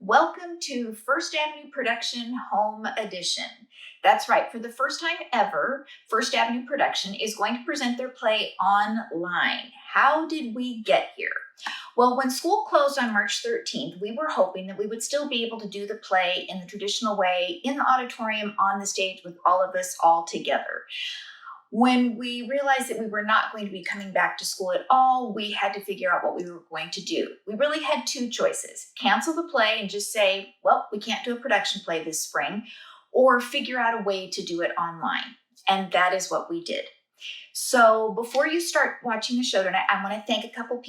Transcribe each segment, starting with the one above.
Welcome to First Avenue Production Home Edition. That's right, for the first time ever, First Avenue Production is going to present their play online. How did we get here? Well, when school closed on March 13th, we were hoping that we would still be able to do the play in the traditional way, in the auditorium, on the stage with all of us all together. When we realized that we were not going to be coming back to school at all, we had to figure out what we were going to do. We really had two choices: cancel the play and just say, well, we can't do a production play this spring, or figure out a way to do it online. And that is what we did. So before you start watching the show tonight, I want to thank several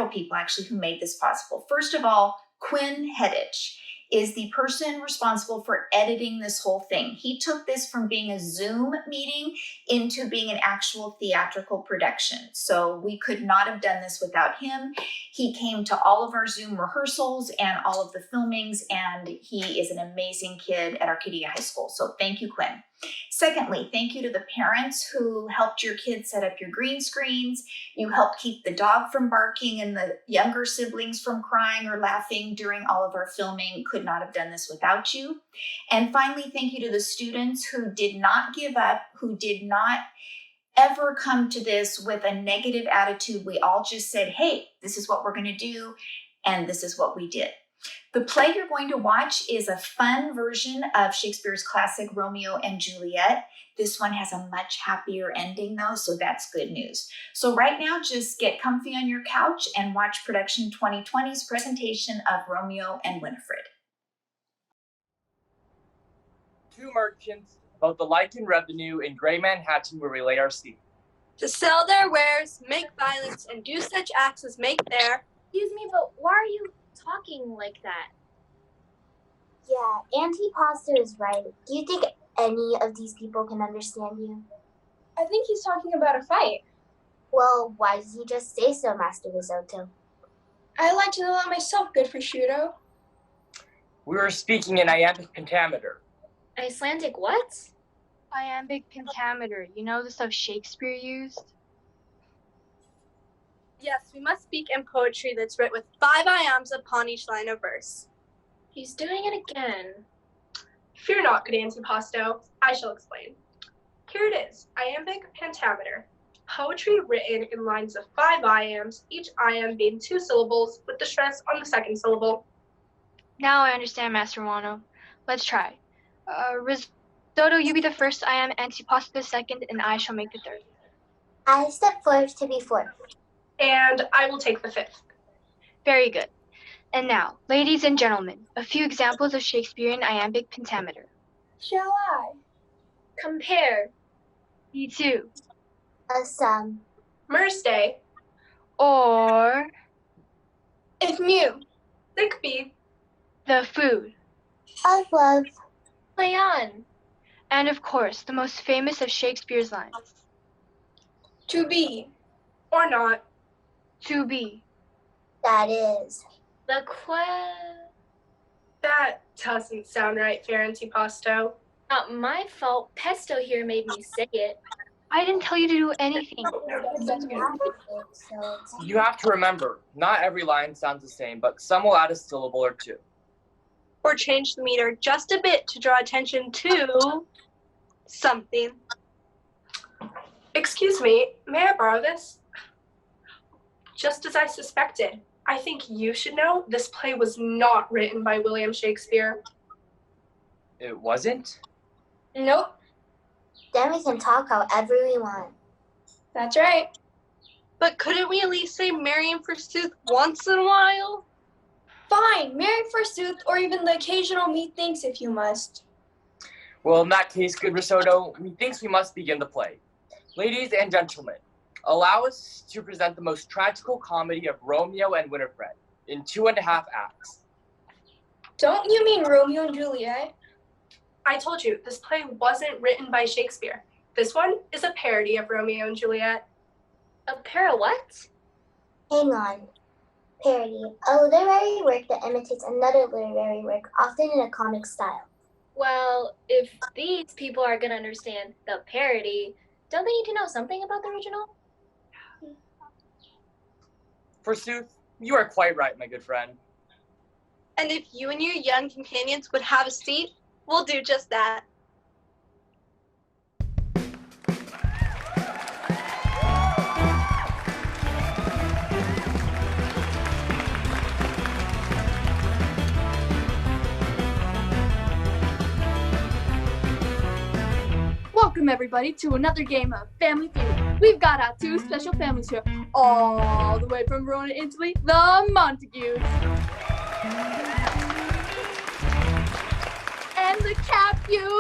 people actually, who made this possible. First of all, Quinn Heddich is the person responsible for editing this whole thing. He took this from being a Zoom meeting into being an actual theatrical production. So we could not have done this without him. He came to all of our Zoom rehearsals and all of the filmings, and he is an amazing kid at Arcadia High School. So thank you, Quinn. Secondly, thank you to the parents who helped your kids set up your green screens. You helped keep the dog from barking and the younger siblings from crying or laughing during all of our filming. Could not have done this without you. And finally, thank you to the students who did not give up, who did not ever come to this with a negative attitude. We all just said, hey, this is what we're going to do, and this is what we did. The play you're going to watch is a fun version of Shakespeare's classic Romeo and Juliet. This one has a much happier ending though, so that's good news. So right now, just get comfy on your couch and watch Production 2020's presentation of Romeo and Winifred. Two merchants, both alike in revenue, in Grey Manhattan where we lay our seed. To sell their wares, make violence, and do such acts as make their... Excuse me, but why are you talking like that? Yeah, Auntie Pasta is right. Do you think any of these people can understand you? I think he's talking about a fight. Well, why does he just say so, Master Risotto? I like to know that myself, good prosciutto. We were speaking in iambic pentameter. Icelandic what? Iambic pentameter. You know the stuff Shakespeare used? Yes, we must speak in poetry that's writ with 5 iambs upon each line of verse. He's doing it again. Fear not, good antipasto, I shall explain. Here it is, iambic pentameter. Poetry written in lines of 5 iambs, each iamb being 2 syllables, with the stress on the second syllable. Now I understand, Master Wano. Let's try. Risotto, you be the first iamb, Antipasta the second, and I shall make the third. I step forward to be fourth. And I will take the 5th. Very good. And now, ladies and gentlemen, a few examples of Shakespearean iambic pentameter. Shall I? Compare. E2. A sum. Merstay, Or If mu. Thickby, the food. Of love. Play on. And of course, the most famous of Shakespeare's lines. To be. or not. To be. That is. The That doesn't sound right, fair antipasto. Not my fault. Pesto here made me say it. I didn't tell you to do anything. You have to remember, not every line sounds the same, but some will add a syllable or two. Or change the meter just a bit to draw attention to something. Excuse me, may I borrow this? Just as I suspected, I think you should know this play was not written by William Shakespeare. It wasn't? Nope. Then we can talk however we want. That's right. But couldn't we at least say Marion forsooth once in a while? Fine. Marry forsooth, or even the occasional methinks if you must. Well, in that case, good Risotto, methinks we must begin the play. Ladies and gentlemen, allow us to present the most tragical comedy of Romeo and Winifred in 2.5 acts. Don't you mean Romeo and Juliet? I told you, this play wasn't written by Shakespeare. This one is a parody of Romeo and Juliet. A pair of what? Hang on. Parody. A literary work that imitates another literary work, often in a comic style. Well, if these people are going to understand the parody, don't they need to know something about the original? Forsooth, you are quite right, my good friend. And if you and your young companions would have a seat, we'll do just that. Welcome everybody to another game of Family Feud. We've got our two special families here, all the way from Verona, Italy, the Montagues. And the Capulets!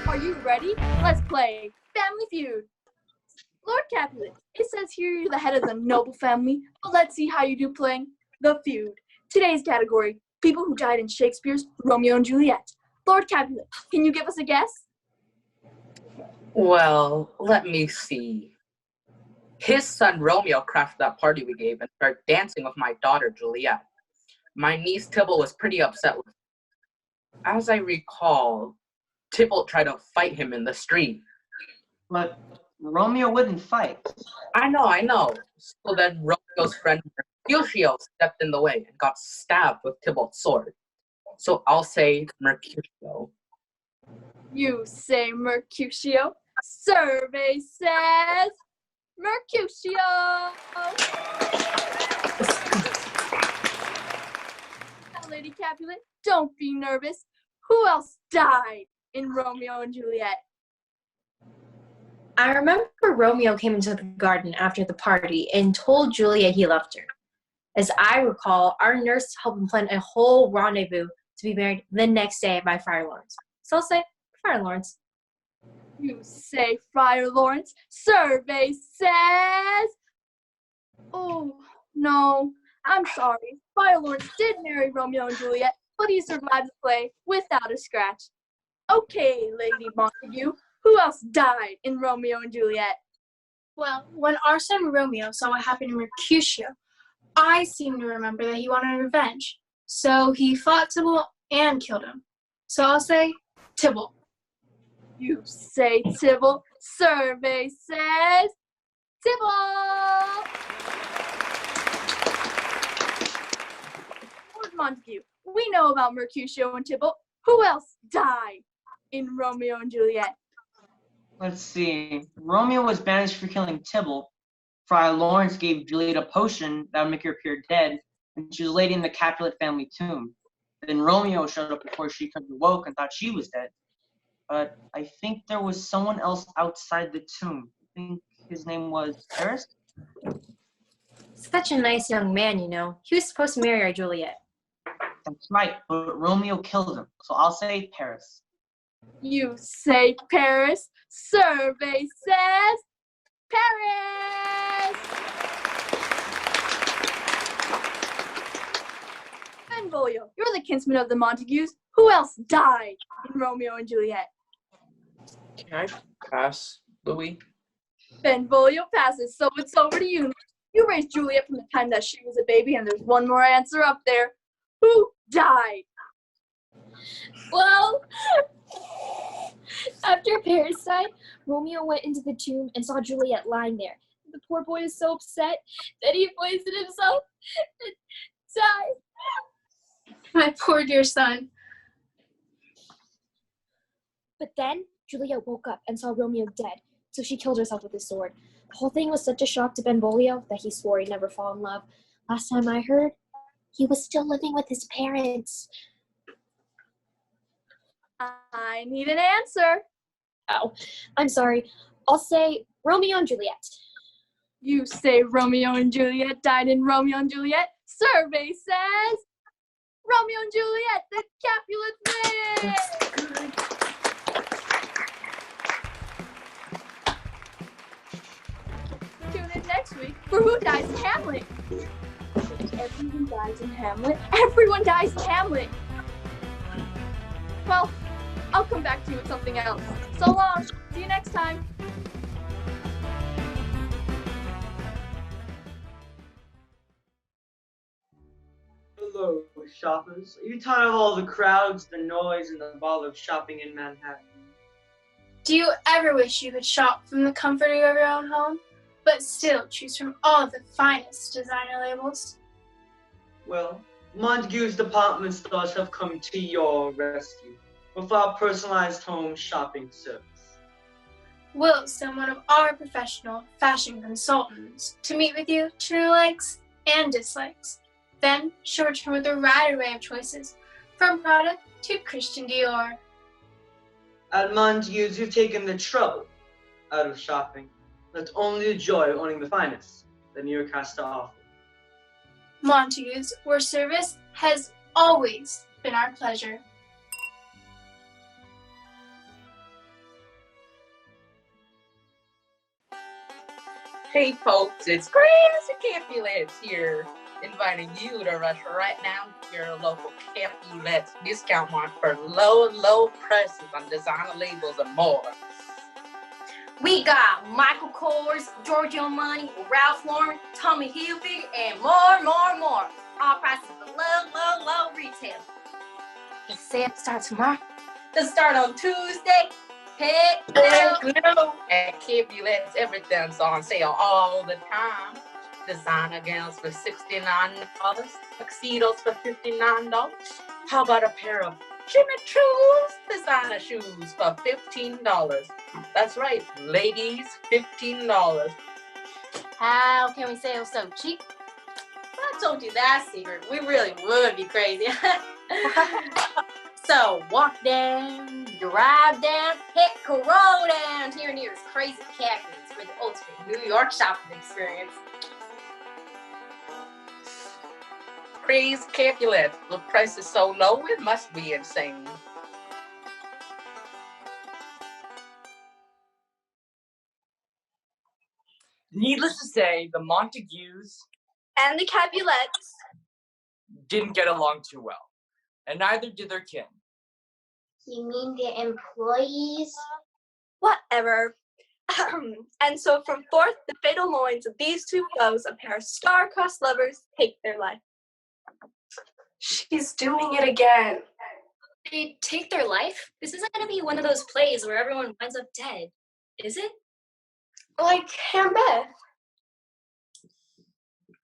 Are you ready? Let's play Family Feud. Lord Capulet, it says here you're the head of the noble family, but let's see how you do playing the feud. Today's category: people who died in Shakespeare's Romeo and Juliet. Lord Capulet, can you give us a guess? Well, let me see. His son Romeo crashed that party we gave and started dancing with my daughter Juliet. My niece Tybalt was pretty upset with him. As I recall, Tybalt tried to fight him in the street. But Romeo wouldn't fight. I know. So then Romeo's friend Mercutio stepped in the way and got stabbed with Tybalt's sword. So I'll say Mercutio. You say Mercutio. Survey says Mercutio. Now, Lady Capulet, don't be nervous. Who else died in Romeo and Juliet? I remember Romeo came into the garden after the party and told Juliet he loved her. As I recall, our nurse helped him plan a whole rendezvous to be married the next day by Friar Lawrence. So I'll say Friar Lawrence. You say Friar Lawrence. Survey says... Oh, no. I'm sorry. Friar Lawrence did marry Romeo and Juliet, but he survived the play without a scratch. Okay, Lady Montague. Who else died in Romeo and Juliet? Well, when our son Romeo saw what happened to Mercutio, I seem to remember that he wanted revenge. So he fought Tybalt and killed him. So I'll say Tybalt. You say Tybalt. Survey says Tybalt. Lord Montague, we know about Mercutio and Tybalt. Who else died in Romeo and Juliet? Let's see. Romeo was banished for killing Tybalt. Friar Lawrence gave Juliet a potion that would make her appear dead, and she was laid in the Capulet family tomb. Then Romeo showed up before she could awoke and thought she was dead. But I think there was someone else outside the tomb. I think his name was Paris? Such a nice young man, you know. He was supposed to marry our Juliet. That's right, but Romeo killed him, so I'll say Paris. You say Paris. Survey says Paris. Benvolio, you're the kinsman of the Montagues. Who else died in Romeo and Juliet? Can I pass, Louis? Benvolio passes, so it's over to you. You raised Juliet from the time that she was a baby, and there's one more answer up there. Who died? Well, after Paris died, Romeo went into the tomb and saw Juliet lying there. The poor boy was so upset that he poisoned himself and died. My poor dear son. But then Juliet woke up and saw Romeo dead, so she killed herself with his sword. The whole thing was such a shock to Benvolio that he swore he'd never fall in love. Last time I heard, he was still living with his parents. I need an answer. Oh, I'm sorry. I'll say Romeo and Juliet. You say Romeo and Juliet died in Romeo and Juliet. Survey says Romeo and Juliet, the Capulets win! Tune in next week for Who Dies in Hamlet. Everyone dies in Hamlet. Everyone dies in Hamlet. Well, I'll come back to you with something else. So long. See you next time. Hello, shoppers. Are you tired of all the crowds, the noise, and the bother of shopping in Manhattan? Do you ever wish you could shop from the comfort of your own home? but still choose from all the finest designer labels. Well, Montague's department stores have come to your rescue with our personalized home shopping service. We'll send one of our professional fashion consultants to meet with you to your likes and dislikes. Then she'll return with a wide array of choices, from Prada to Christian Dior. At Montague's, you've taken the trouble out of shopping. That's only the joy of owning the finest that New York has to offer. Montague's, where service has always been our pleasure. Hey folks, it's Crazy Capulets here, inviting you to rush right now to your local Capulets discount mart for low prices on designer labels and more. We got Michael Kors, Giorgio Armani, Ralph Lauren, Tommy Hilfiger, and more. All prices below low retail. The sale starts tomorrow. The start on Tuesday. Heck no. At Capulets, everything's on sale all the time. Designer gowns for $69, tuxedos for $59. How about a pair of Jimmy Choo's designer shoes for $15? That's right, ladies, $15. How can we sell so cheap? I told you that secret. We really would be crazy. So walk down, drive down, heck, roll down to your nearest Crazy Capulets for the ultimate New York shopping experience. Crazy Capulet. The price is so low, it must be insane. Needless to say, the Montagues And the Capulets. didn't get along too well, and neither did their kin. You mean the employees? Whatever. And so from forth the fatal loins of these two foes, a pair of star-crossed lovers take their life. She's doing it again. They take their life? This isn't going to be one of those plays where everyone winds up dead, is it? Like Hambeth.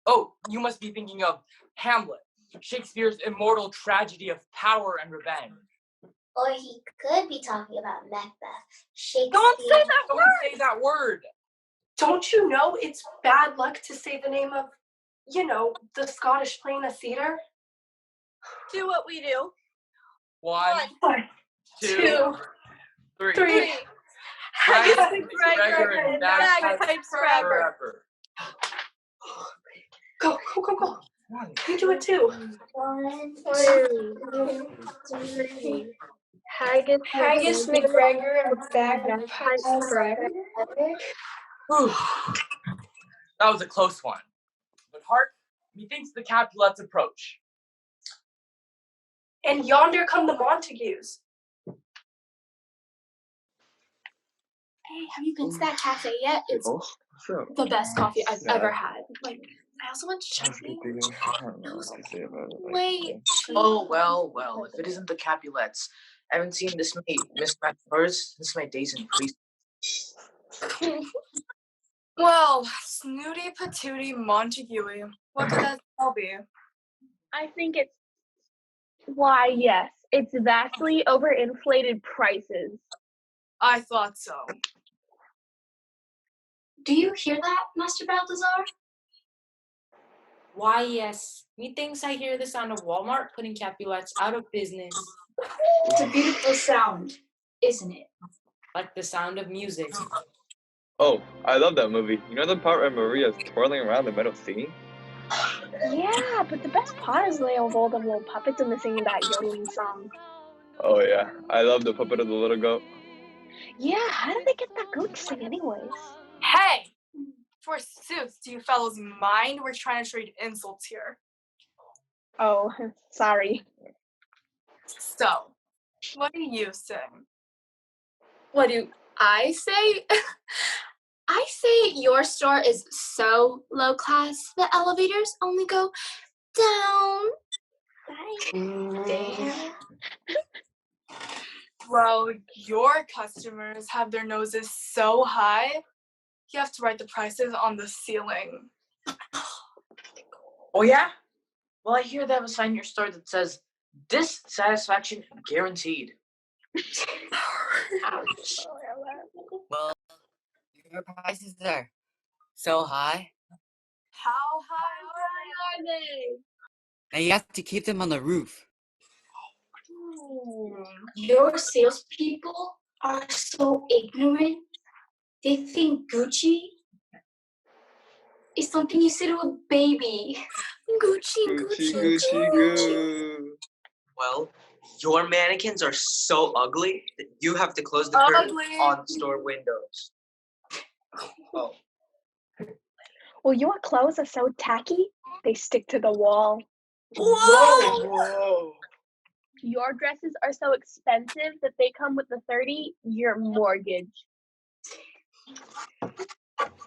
Oh, you must be thinking of Hamlet, Shakespeare's immortal tragedy of power and revenge. Or he could be talking about Macbeth. Shakespeare. Don't say that Don't word! say that word. Don't you know it's bad luck to say the name of, the Scottish play in a theater? Do what we do. One, two, three. Haggis Gregor and bagpipes forever. Go. You do it too. 1, 2, 3. Haggis, McGregor, and bagpipes forever. Whew. That was a close one. But hark, methinks the Capulets approach. And yonder come the Montagues. Hey, have you been to that cafe yet? It's the best coffee I've ever had. Like, I also want chutney. Wait. Oh, well, if it isn't the Capulets. I haven't seen this many mismatched stars since my days in police. Well, snooty patooty Montague. What could that spell be? I think it's why, yes, it's vastly overinflated prices. I thought so. Do you hear that, Master Balthazar? Why, yes. Methinks I hear the sound of Walmart putting Capulets out of business. It's a beautiful sound, isn't it? Like the sound of music. Oh, I love that movie. You know the part where Maria's twirling around the metal singing? Yeah, but the best part is they have all the little puppets and the singing that yodeling song. Oh yeah, I love the puppet of the little goat. Yeah, how did they get that goat to sing anyways? Hey! Forsooth, do you fellows mind? We're trying to trade insults here. Oh, sorry. So, what do you say? What do I say? I say your store is so low class, the elevators only go down. Damn. Well, your customers have their noses so high, You have to write the prices on the ceiling. Oh yeah? Well, I hear they have a sign in your store that says, "Dissatisfaction guaranteed." Ouch. Well, your prices are so high, How high are they? and you have to keep them on the roof. Your salespeople are so ignorant. They think Gucci is something you say to a baby. Gucci goo. Well, your mannequins are so ugly that you have to close the curtain on store windows. Oh. Well, your clothes are so tacky, they stick to the wall. Whoa! Your dresses are so expensive that they come with a 30-year mortgage.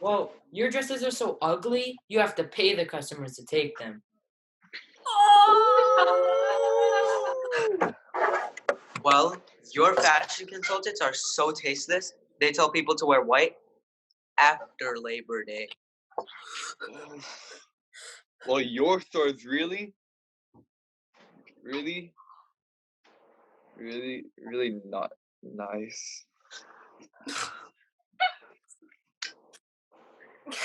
Well, your dresses are so ugly, you have to pay the customers to take them. Well, your fashion consultants are so tasteless, they tell people to wear white after Labor Day. Well, your store is really not nice.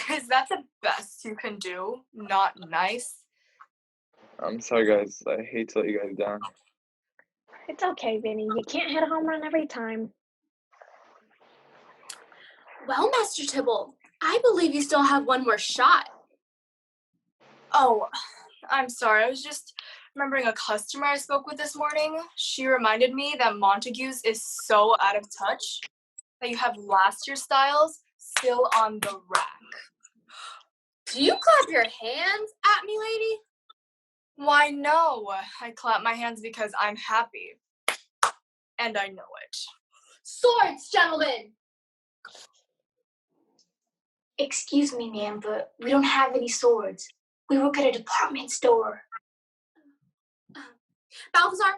Is that the best you can do? Not nice? I'm sorry, guys. I hate to let you guys down. It's okay, Vinny. You can't hit a home run every time. Well, Master Tibble, I believe you still have one more shot. Oh, I'm sorry. I was just remembering a customer I spoke with this morning. She reminded me that Montague's is so out of touch that you have last year's styles still on the rack. Do you clap your hands at me, lady? Why, no. I clap my hands because I'm happy. And I know it. Swords, gentlemen! Excuse me, ma'am, but we don't have any swords. We work at a department store. Balthazar,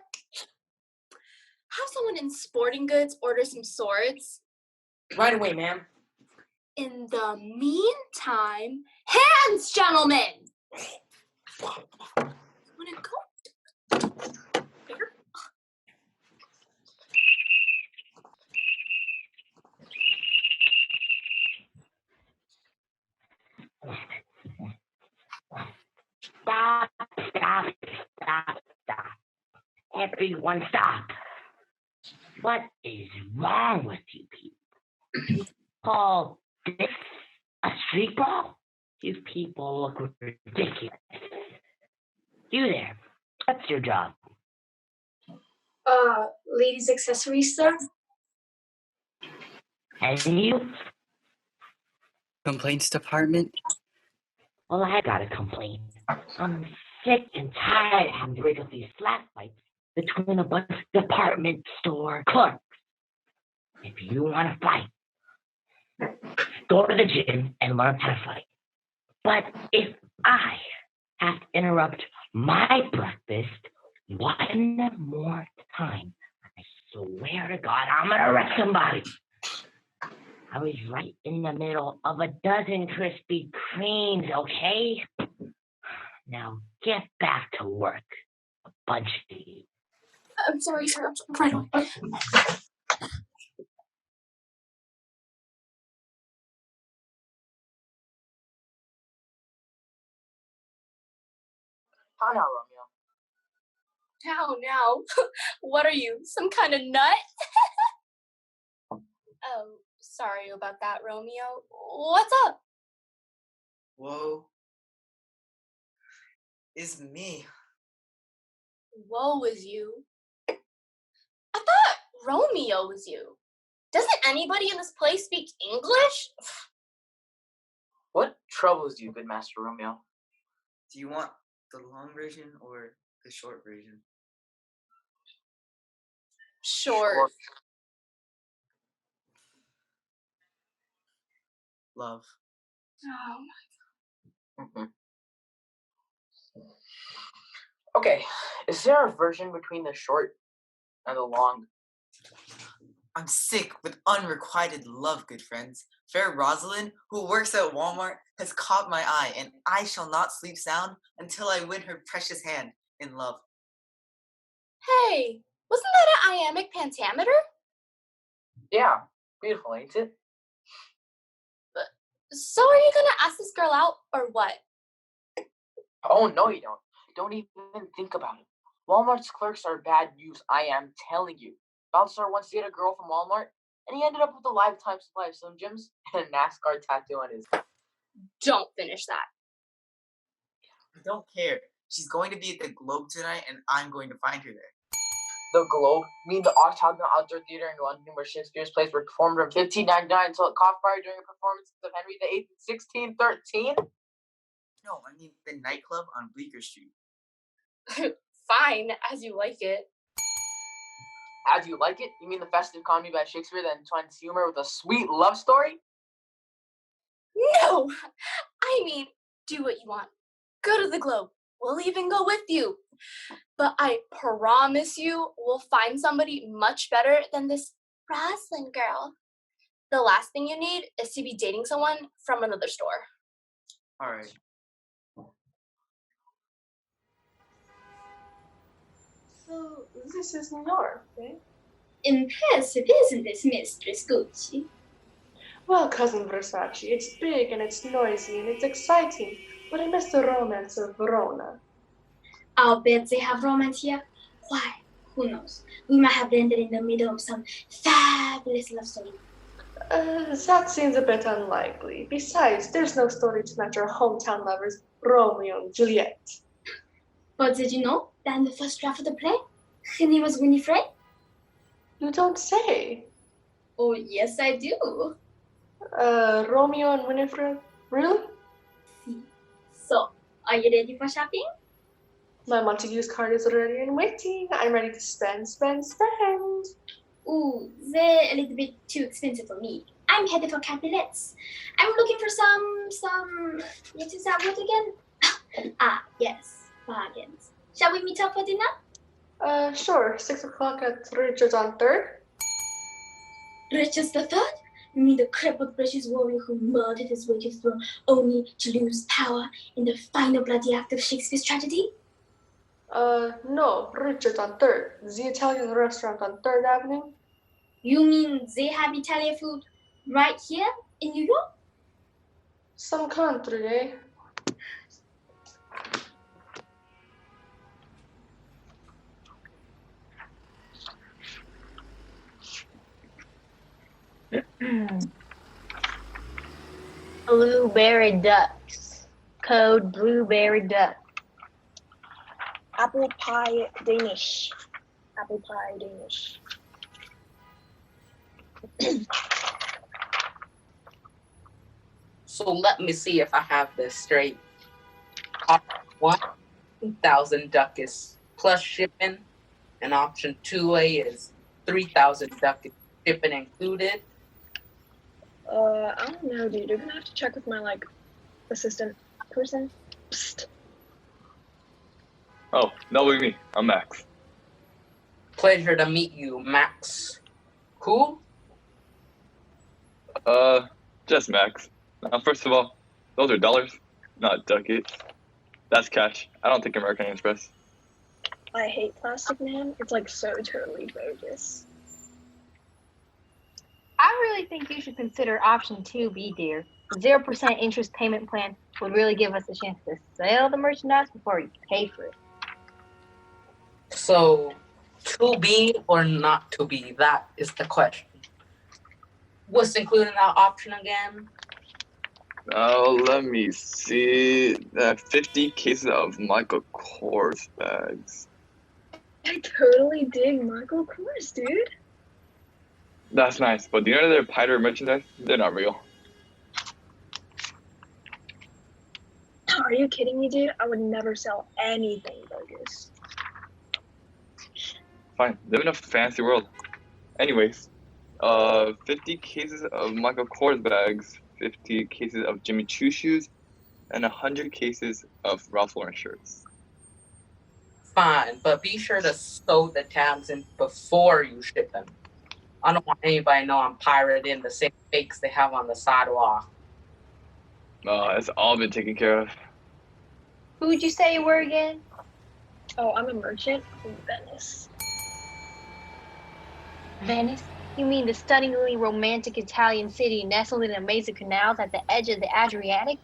have someone in sporting goods order some swords. Right away, ma'am. In the meantime, hands, gentlemen! Wanna go? Here. Stop. Everyone stop. What is wrong with you people? You call this a street brawl? You people look ridiculous. You there, what's your job? Ladies' accessories, sir? And you? Complaints department? Well, I got a complaint. I'm sick and tired of having to break up these flat fights between a bunch of department store clerks. If you want to fight, go to the gym and learn how to fight. But if I have to interrupt my breakfast one more time, I swear to God, I'm gonna wreck somebody. I was right in the middle of a dozen Krispy Kremes, okay? Now get back to work, a bunch of you. I'm sorry, sir. I'm right away. How now, Romeo? Now. What are you, some kind of nut? Oh, sorry about that, Romeo. What's up? Woe is me. Woe is you. I thought Romeo was you. Doesn't anybody in this place speak English? What troubles you, good Master Romeo? Do you want the long version or the short version? Short. Love. Oh. Mm-hmm. Okay, is there a version between the short and the long? I'm sick with unrequited love, good friends. Fair Rosalind, who works at Walmart, has caught my eye, and I shall not sleep sound until I win her precious hand in love. Hey, wasn't that an iambic pentameter? Yeah, beautiful, ain't it? So are you gonna ask this girl out, or what? Oh, no, you don't. Don't even think about it. Walmart's clerks are bad news, I am telling you. Balthazar once dated a girl from Walmart, and he ended up with a lifetime supply of Slim Jims and a NASCAR tattoo on his. Don't finish that. I don't care. She's going to be at the Globe tonight, and I'm going to find her there. The Globe, mean the Octagon Outdoor Theatre in London, where Shakespeare's plays were performed from 1599 until it caught fire during a performance of Henry VIII in 1613? No, I mean the nightclub on Bleecker Street. Fine, as you like it. As you like it? You mean the festive comedy by Shakespeare that entwines humor with a sweet love story? No! I mean, do what you want. Go to the Globe. We'll even go with you. But I promise you, we'll find somebody much better than this Roslyn girl. The last thing you need is to be dating someone from another store. All right. So this is New York, right? Impressive, isn't this, Mistress Gucci? Well, Cousin Versace, it's big and it's noisy and it's exciting, but I miss the romance of Verona. I'll bet they have romance here. Why? Who knows? We might have landed in the middle of some fabulous love story. That seems a bit unlikely. Besides, there's no story to match our hometown lovers, Romeo and Juliet. But did you know that in the first draft of the play, her name was Winifred? You don't say. Oh, yes, I do. Romeo and Winifred? Really? So, are you ready for shopping? My Montague's card is ready and waiting. I'm ready to spend. Ooh, they're a little bit too expensive for me. I'm headed for Capulets. I'm looking for some, what is that word again? Yes, bargains. Shall we meet up for dinner? Sure. 6 o'clock at Richard's on 3rd. Richard's the third? You mean the crippled British warrior who murdered his way to the throne only to lose power in the final bloody act of Shakespeare's tragedy? No, Richard's on 3rd. The Italian restaurant on 3rd Avenue. You mean they have Italian food right here in New York? Some country, eh? Blueberry ducks. Code blueberry duck. Apple pie Danish. Apple pie Danish. So let me see if I have this straight. Option 1, 2,000 ducats plus shipping, and option 2A is 3,000 ducats shipping included. I don't know, dude. You're gonna have to check with my assistant person. Psst. Oh, that'll be me. I'm Max. Pleasure to meet you, Max. Who? Just Max. Now, first of all, those are dollars, not ducats. That's cash. I don't take American Express. I hate plastic, man. It's so totally bogus. I really think you should consider option 2B, dear. The 0% interest payment plan would really give us a chance to sell the merchandise before you pay for it. So, to be or not to be, that is the question. What's included in that option again? Let me see. 50 cases of Michael Kors bags. I totally dig Michael Kors, dude. That's nice, but do you know they're pirate merchandise? They're not real. Are you kidding me, dude? I would never sell anything bogus. Fine, live in a fancy world. Anyways, 50 cases of Michael Kors bags, 50 cases of Jimmy Choo shoes, and 100 cases of Ralph Lauren shirts. Fine, but be sure to sew the tabs in before you ship them. I don't want anybody to know I'm pirating the same fakes they have on the sidewalk. Oh, it's all been taken care of. Who would you say you were again? Oh, I'm a merchant from Venice. Venice? You mean the stunningly romantic Italian city nestled in amazing canals at the edge of the Adriatic?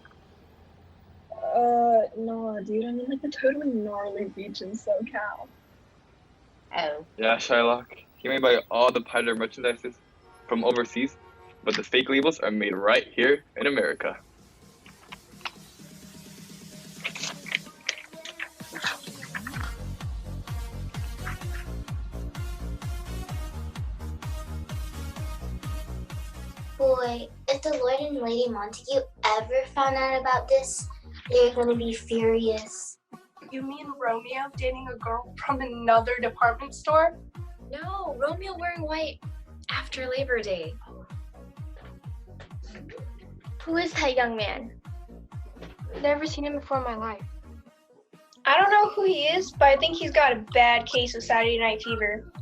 No, dude, I mean like the totally gnarly beach in SoCal. Oh. Yeah, Shylock. He may buy all the pirate merchandises from overseas, but the fake labels are made right here in America. Boy, if the Lord and Lady Montague ever found out about this, they're gonna be furious. You mean Romeo dating a girl from another department store? No, Romeo wearing white after Labor Day. Who is that young man? Never seen him before in my life. I don't know who he is, but I think he's got a bad case of Saturday Night Fever.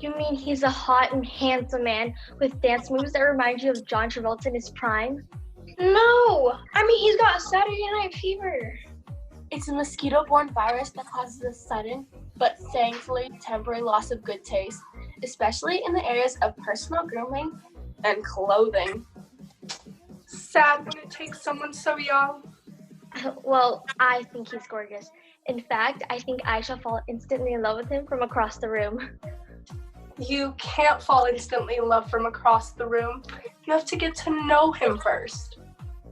You mean he's a hot and handsome man with dance moves that remind you of John Travolta in his prime? No! I mean, he's got Saturday Night Fever. It's a mosquito-borne virus that causes a sudden, but thankfully temporary loss of good taste, especially in the areas of personal grooming and clothing. Sad when it takes someone so young. Well, I think he's gorgeous. In fact, I think I shall fall instantly in love with him from across the room. You can't fall instantly in love from across the room. You have to get to know him first.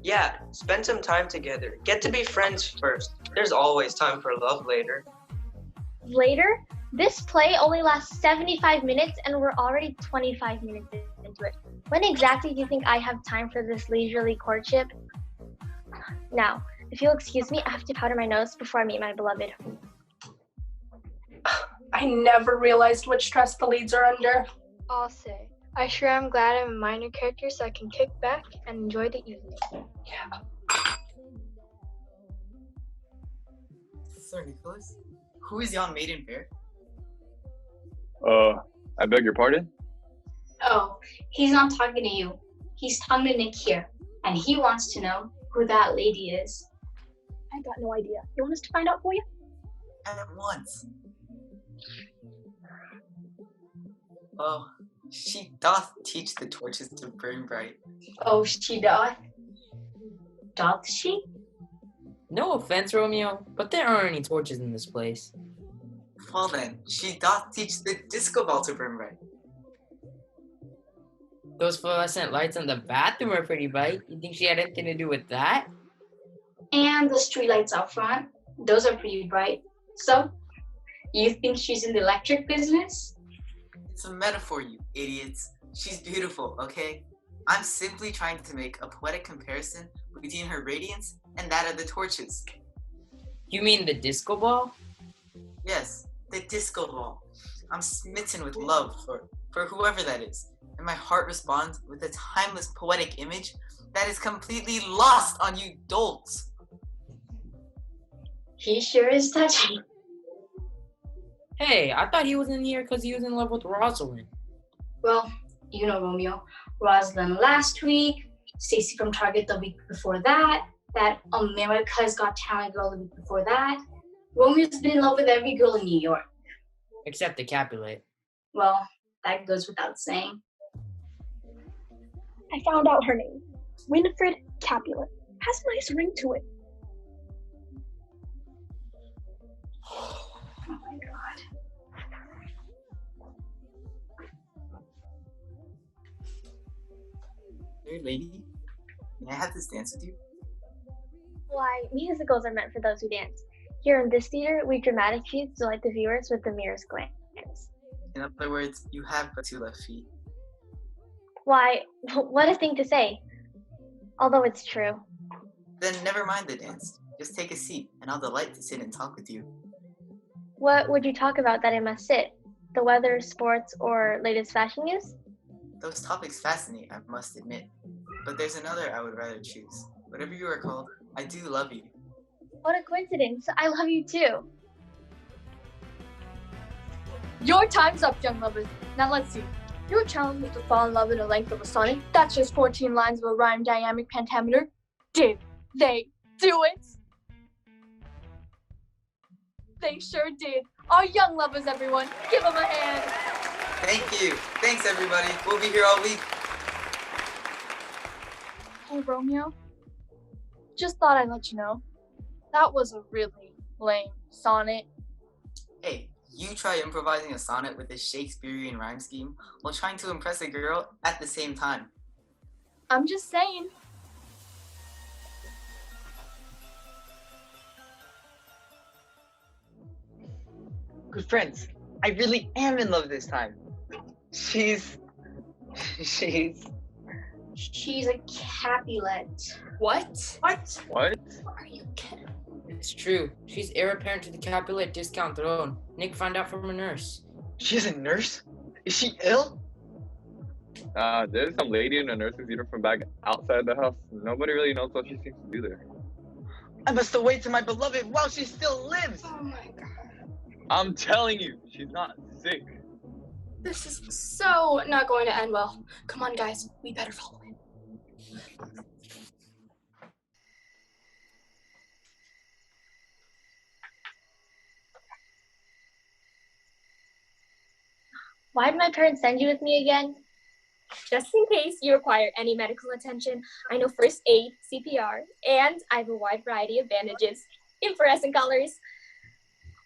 Yeah, spend some time together. Get to be friends first. There's always time for love later. Later? This play only lasts 75 minutes and we're already 25 minutes into it. When exactly do you think I have time for this leisurely courtship? Now, if you'll excuse me, I have to powder my nose before I meet my beloved. I never realized which stress the leads are under. I'll say, I sure am glad I'm a minor character so I can kick back and enjoy the evening. Yeah. Sir Nicholas, who is yon maiden fair? I beg your pardon? Oh, he's not talking to you. He's talking to Nick here, and he wants to know who that lady is. I got no idea. You want us to find out for you? At once. Oh, she doth teach the torches to burn bright. Oh, she doth? Doth she? No offense, Romeo, but there aren't any torches in this place. Well then, she doth teach the disco ball to burn bright. Those fluorescent lights in the bathroom are pretty bright. You think she had anything to do with that? And the streetlights out front, those are pretty bright. So, you think she's in the electric business? It's a metaphor, you idiots. She's beautiful, okay? I'm simply trying to make a poetic comparison between her radiance and that of the torches. You mean the disco ball? Yes, the disco ball. I'm smitten with love for whoever that is, and my heart responds with a timeless poetic image that is completely lost on you dolts. He sure is touching. Hey, I thought he was in here because he was in love with Rosalind. Well, you know Romeo. Rosalind last week, Stacy from Target the week before that America's Got Talent girl the week before that. Romeo's been in love with every girl in New York. Except the Capulet. Well, that goes without saying. I found out her name. Winifred Capulet. Has a nice ring to it. Oh my god. Hey lady, may I have this dance with you? Why, musicals are meant for those who dance. Here in this theater, we dramatic feats delight the viewers with the merest glance. In other words, you have but 2 left feet. Why, what a thing to say. Although it's true. Then never mind the dance. Just take a seat, and I'll delight to sit and talk with you. What would you talk about that I must sit? The weather, sports, or latest fashion news? Those topics fascinate, I must admit. But there's another I would rather choose. Whatever you are called, I do love you. What a coincidence. I love you too. Your time's up, young lovers. Now let's see. You're challenging me to fall in love in the length of a sonnet. That's just 14 lines of a rhyme dynamic pentameter. Did they do it? They sure did. Our young lovers, everyone. Give them a hand. Thank you. Thanks, everybody. We'll be here all week. Hey, Romeo. Just thought I'd let you know. That was a really lame sonnet. Hey, you try improvising a sonnet with a Shakespearean rhyme scheme while trying to impress a girl at the same time. I'm just saying. Good friends, I really am in love this time. She's a Capulet. What? What? Are you kidding? It's true. She's heir apparent to the Capulet discount throne. Nick found out from a nurse. She's a nurse? Is she ill? There's some lady in a nurse's uniform bag outside the house. Nobody really knows what she seems to do there. I must await to my beloved while she still lives. Oh my god. I'm telling you, she's not sick. This is so not going to end well. Come on, guys. We better follow him. Why did my parents send you with me again? Just in case you require any medical attention, I know first aid, CPR, and I have a wide variety of bandages in fluorescent colors.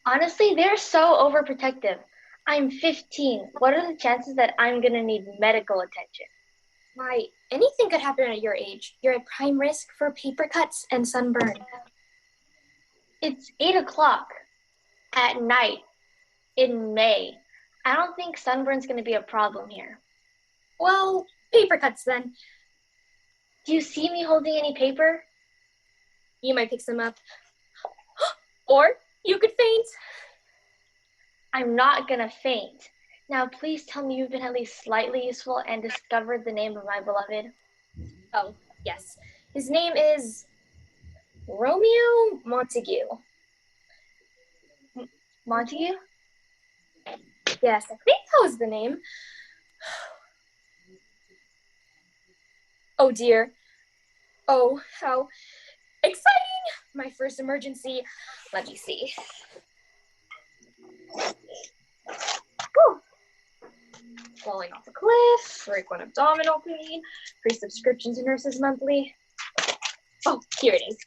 Honestly, they're so overprotective. I'm 15. What are the chances that I'm gonna need medical attention? Why, anything could happen at your age. You're at prime risk for paper cuts and sunburn. It's 8 o'clock at night in May. I don't think sunburn's gonna be a problem here. Well, paper cuts then. Do you see me holding any paper? You might pick some up. Or you could faint. I'm not gonna faint. Now, please tell me you've been at least slightly useful and discovered the name of my beloved. Oh, yes. His name is Romeo Montague. Montague? Yes, I think that was the name. Oh dear. Oh, how exciting! My first emergency. Let me see. Whew. Falling off a cliff, frequent abdominal pain, pre-subscription to Nurses Monthly. Oh, here it is.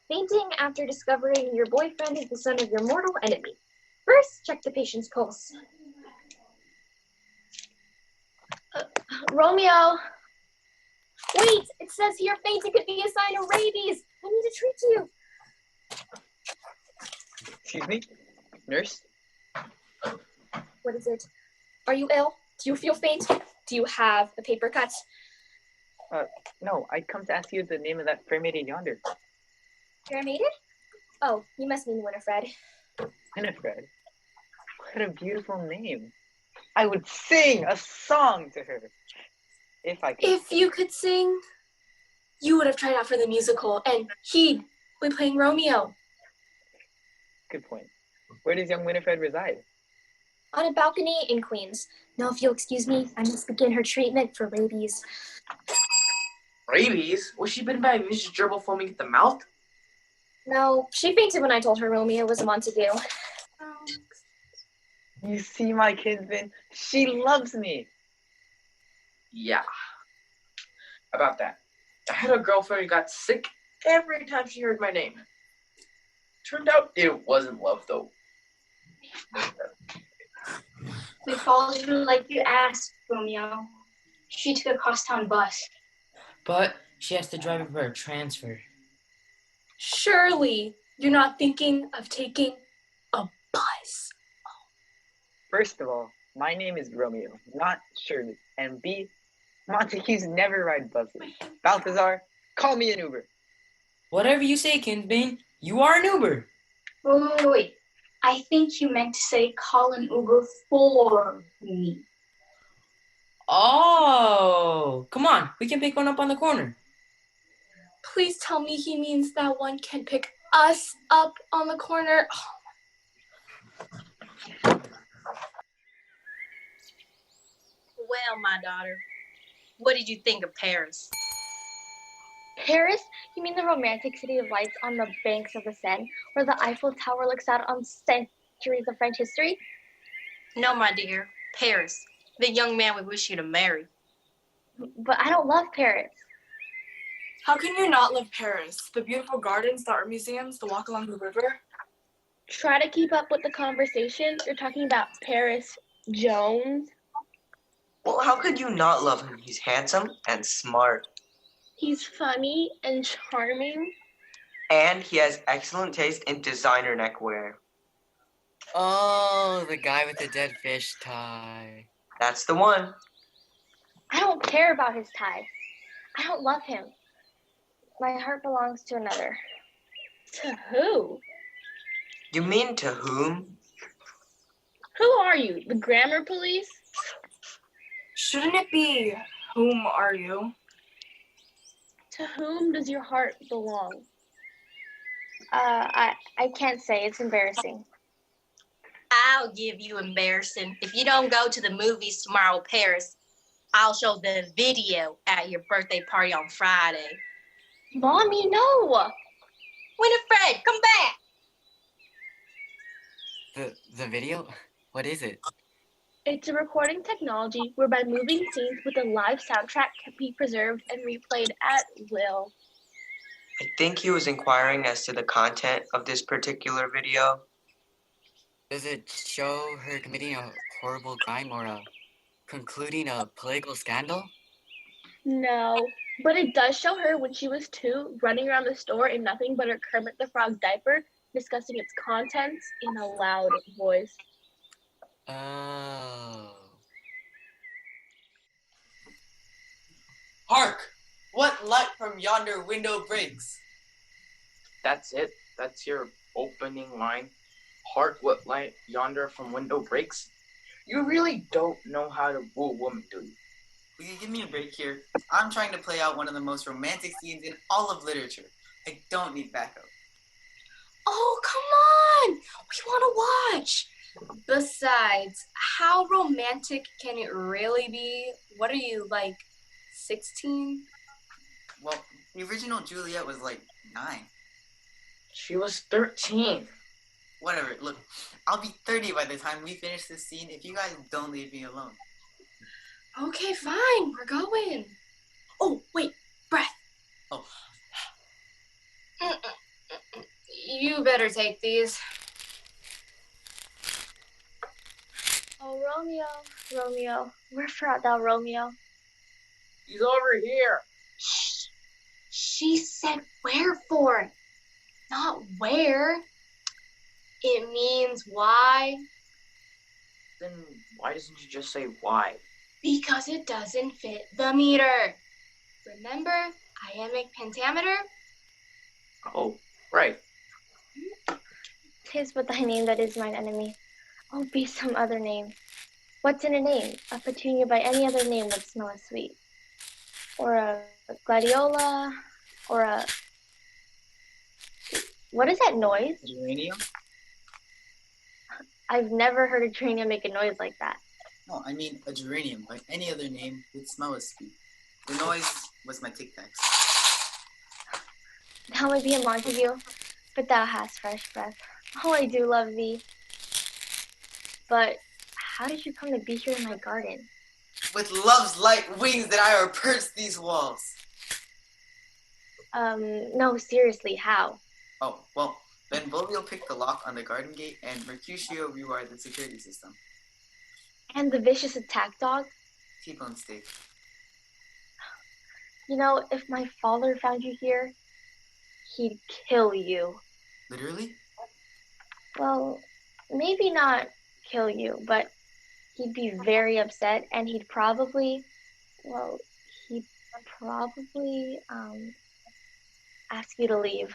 Fainting after discovering your boyfriend is the son of your mortal enemy. First, check the patient's pulse. Romeo! Wait, it says here fainting could be a sign of rabies. I need to treat you. Excuse me? Nurse? What is it? Are you ill? Do you feel faint? Do you have a paper cut? No, I come to ask you the name of that fair maiden yonder. Fair maiden? Oh, you must mean Winifred. Winifred? What a beautiful name. I would sing a song to her. If I could. If you could sing, you would have tried out for the musical, and he'd be playing Romeo. Good point. Where does young Winifred reside? On a balcony in Queens. Now, if you'll excuse me, I must begin her treatment for rabies. Rabies? Was she bitten by a vicious gerbil foaming at the mouth? No, she fainted when I told her Romeo was a Montague. You see, my kinsman, she loves me. Yeah. About that. I had a girlfriend who got sick every time she heard my name. Turned out it wasn't love, though. We followed you like you asked, Romeo. She took a crosstown bus. But she has to drive it for a transfer. Surely you're not thinking of taking a bus. First of all, my name is Romeo, not Shirley. And B, Montagues never ride buses. Balthazar, call me an Uber. Whatever you say, Kinsbane, you are an Uber. Wait. I think you meant to say call an Uber for me. Oh, come on. We can pick one up on the corner. Please tell me he means that one can pick us up on the corner. Well, my daughter, what did you think of Paris? Paris? You mean the romantic city of lights on the banks of the Seine, where the Eiffel Tower looks out on centuries of French history? No, my dear, Paris, the young man we wish you to marry. But I don't love Paris. How can you not love Paris? The beautiful gardens, the art museums, the walk along the river. Try to keep up with the conversation. You're talking about Paris Jones. Well, how could you not love him? He's handsome and smart. He's funny and charming. And he has excellent taste in designer neckwear. Oh, the guy with the dead fish tie. That's the one. I don't care about his tie. I don't love him. My heart belongs to another. To who? You mean to whom? Who are you? The grammar police? Shouldn't it be, whom are you? To whom does your heart belong? I can't say. It's embarrassing. I'll give you embarrassing. If you don't go to the movies tomorrow, Paris, I'll show the video at your birthday party on Friday. Mommy, no! Winifred, come back! The video? What is it? It's a recording technology whereby moving scenes with a live soundtrack can be preserved and replayed at will. I think he was inquiring as to the content of this particular video. Does it show her committing a horrible crime or concluding a political scandal? No, but it does show her when she was 2, running around the store in nothing but her Kermit the Frog diaper, discussing its contents in a loud voice. Oh. Hark! What light from yonder window breaks? That's it? That's your opening line? Hark, what light yonder from window breaks? You really don't know how to woo a woman, do you? Will you give me a break here? I'm trying to play out one of the most romantic scenes in all of literature. I don't need backup. Oh, come on! We want to watch! Besides, how romantic can it really be? What are you, like, 16? Well, the original Juliet was like 9. She was 13. Whatever, look, I'll be 30 by the time we finish this scene if you guys don't leave me alone. Okay, fine, we're going. Oh, wait, breath. Oh. You better take these. Oh, Romeo, where art thou, Romeo? He's over here. Shh. She said wherefore, not where. It means why. Then why doesn't you just say why? Because it doesn't fit the meter. Remember, iambic pentameter? Oh, right. 'Tis but thy name that is mine enemy. Oh, be some other name. What's in a name? A petunia by any other name would smell as sweet. Or a gladiola, or a... What is that noise? Geranium? I've never heard a geranium make a noise like that. No, I mean a geranium by any other name would smell as sweet. The noise was my Tic Tacs. Thou may be a Montague, but thou hast fresh breath. Oh, I do love thee. But how did you come to be here in my garden? With love's light wings that I pierce these walls. No, seriously, how? Oh, well, Benvolio picked the lock on the garden gate and Mercutio rewired the security system. And the vicious attack dog? T-bone steak. You know, if my father found you here, he'd kill you. Literally? Well, maybe not kill you, but he'd be very upset and he'd probably ask you to leave.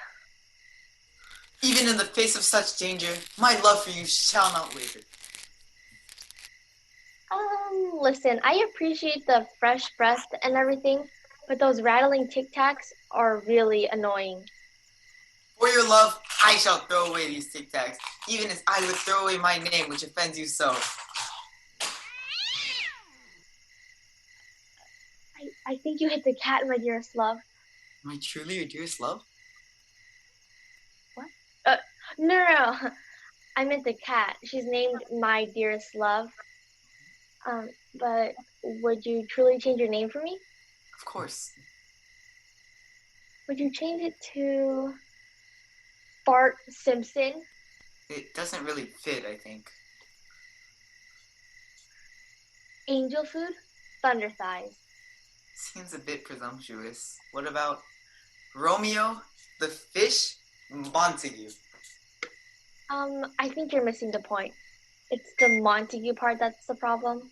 Even in the face of such danger, my love for you shall not waver. Listen, I appreciate the fresh breath and everything, but those rattling Tic Tacs are really annoying. For your love, I shall throw away these Tic Tacs, even as I would throw away my name, which offends you so. I think you hit the cat, my dearest love. Am I truly your dearest love? What? No. I meant the cat. She's named my dearest love. But would you truly change your name for me? Of course. Would you change it to Bart Simpson? It doesn't really fit, I think. Angel Food? Thunder Thighs. Seems a bit presumptuous. What about Romeo, the fish, Montague? I think you're missing the point. It's the Montague part that's the problem.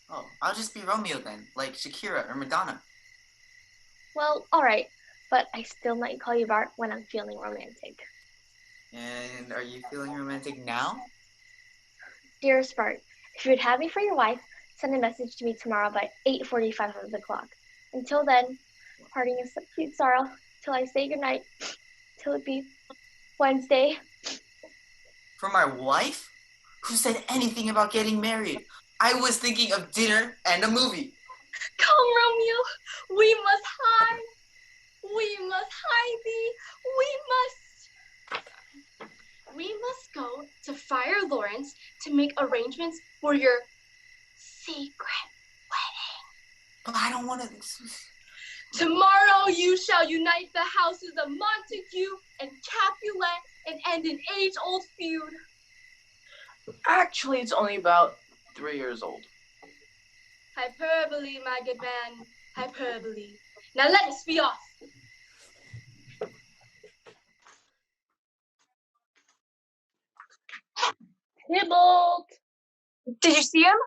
Oh, I'll just be Romeo then, like Shakira or Madonna. Well, alright, but I still might call you Bart when I'm feeling romantic. And are you feeling romantic now? Dearest Bart, if you would have me for your wife, send a message to me tomorrow by 8:45 of the clock. Until then, parting is such sweet sorrow, till I say goodnight, till it be Wednesday. For my wife? Who said anything about getting married? I was thinking of dinner and a movie. Come, Romeo, we must hide. We must hide thee. We must go to Friar Lawrence to make arrangements for your secret wedding. But I don't want to. Tomorrow you shall unite the houses of Montague and Capulet and end an age-old feud. Actually, it's only about 3 years old. Hyperbole, my good man. Hyperbole. Now let us be off. Tybalt! Did you see him?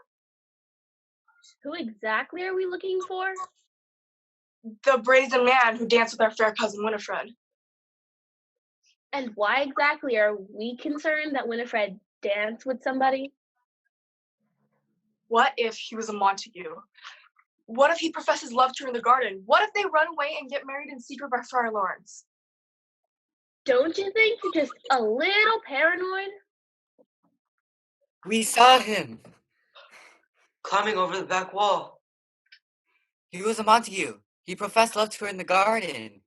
Who exactly are we looking for? The brazen man who danced with our fair cousin Winifred. And why exactly are we concerned that Winifred danced with somebody? What if he was a Montague? What if he professes love to her in the garden? What if they run away and get married in secret by Friar Lawrence? Don't you think you're just a little paranoid? We saw him. Climbing over the back wall. He was a Montague. He professed love to her in the garden.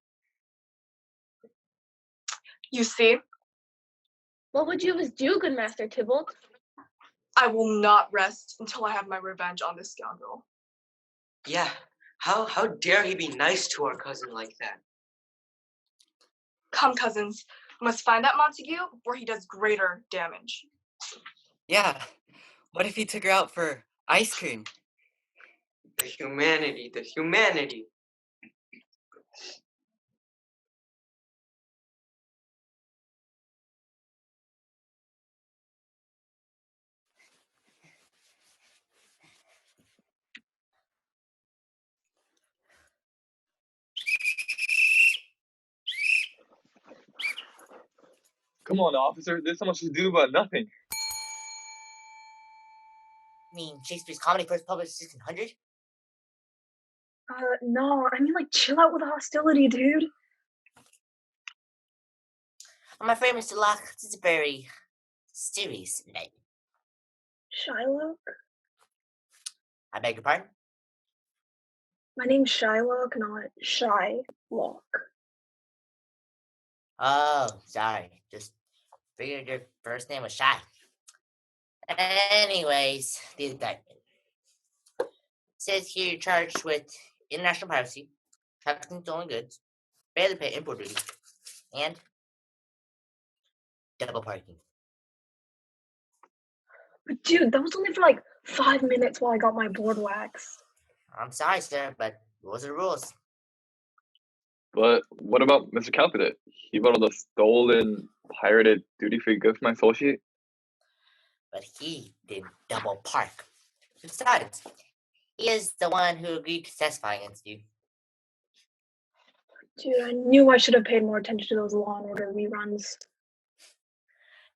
You see? What would you do, good Master Tybalt? I will not rest until I have my revenge on this scoundrel. Yeah, how dare he be nice to our cousin like that? Come, cousins, we must find that Montague before he does greater damage. Yeah. What if he took her out for ice cream? The humanity. Come on, officer. There's so much to do about nothing. I mean, Shakespeare's comedy first published 1600? No, I mean, like, chill out with the hostility, dude. I'm afraid, Mr. Locke, this is a very serious night. Shylock? I beg your pardon? My name's Shylock, not Shylock. Oh, sorry. Just figured your first name was Shy. Anyways, the indictment. Says here you're charged with international piracy, trafficking stolen goods, failure to pay import duty, and double parking. But dude, that was only for like 5 minutes while I got my board wax. I'm sorry, sir, but rules are rules. But what about Mr. Capulet? He bought all the stolen, pirated, duty-free goods from my associate? But he did double park. Besides, he is the one who agreed to testify against you. Dude, I knew I should have paid more attention to those Law and Order reruns.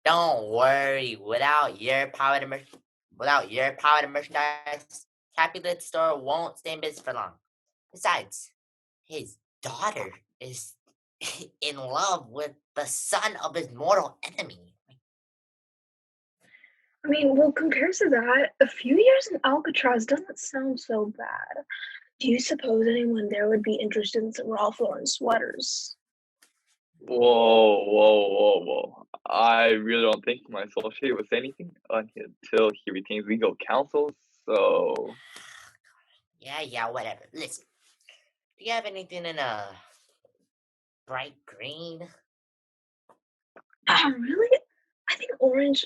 Don't worry. Without your pirated merchandise, Capulet's store won't stay in business for long. Besides, his daughter is in love with the son of his mortal enemy. I mean, well, compared to that, a few years in Alcatraz doesn't sound so bad. Do you suppose anyone there would be interested in some Ralph Lauren sweaters? Whoa. I really don't think my associate would say anything until he retains legal counsel, so... Yeah, whatever. Listen, do you have anything in a bright green? Really? I think orange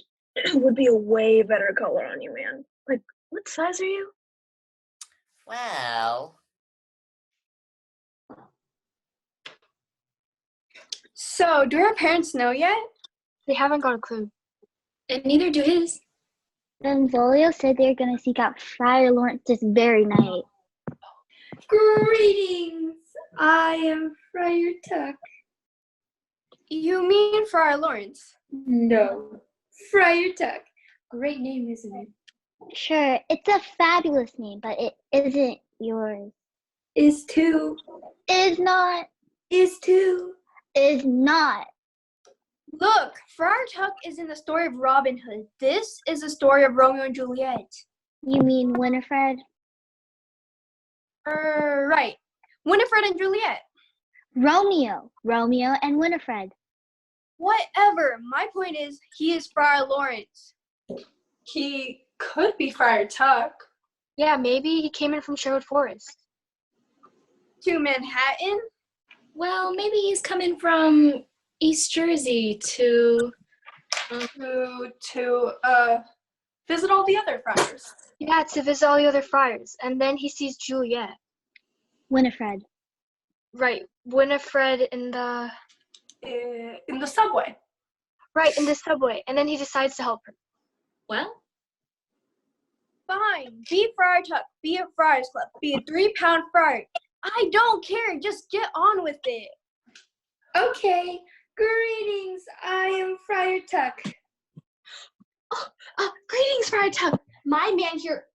would be a way better color on you, man. Like, what size are you? Well... So, do our parents know yet? They haven't got a clue. And neither do his. Benvolio said they're going to seek out Friar Lawrence this very night. Greetings! I am Friar Tuck. You mean Friar Lawrence? No, Friar Tuck. Great name, isn't it? Sure, it's a fabulous name, but it isn't yours. Is to. Is not. Is to. Is not. Look, Friar Tuck is in the story of Robin Hood. This is the story of Romeo and Juliet. You mean Winifred? Right. Winifred and Juliet. Romeo and Winifred. Whatever. My point is, he is Friar Lawrence. He could be Friar Tuck. Yeah, maybe he came in from Sherwood Forest. To Manhattan? Well, maybe he's coming from East Jersey to visit all the other friars. Yeah, to visit all the other friars. And then he sees Juliet. Winifred. Right. Winifred in the subway. Right, in the subway. And then he decides to help her. Well? Fine. Be Friar Tuck. Be a Friars Club. Be a 3-pound friar. I don't care. Just get on with it. Okay. Greetings. I am Friar Tuck. Greetings, Friar Tuck. My man here,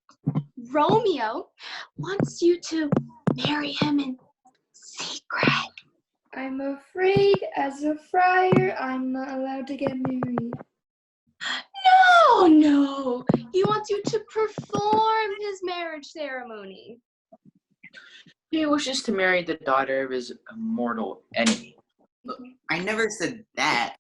Romeo, wants you to marry him in secret. I'm afraid as a friar, I'm not allowed to get married. No. He wants you to perform his marriage ceremony. He wishes to marry the daughter of his mortal enemy. Look, I never said that.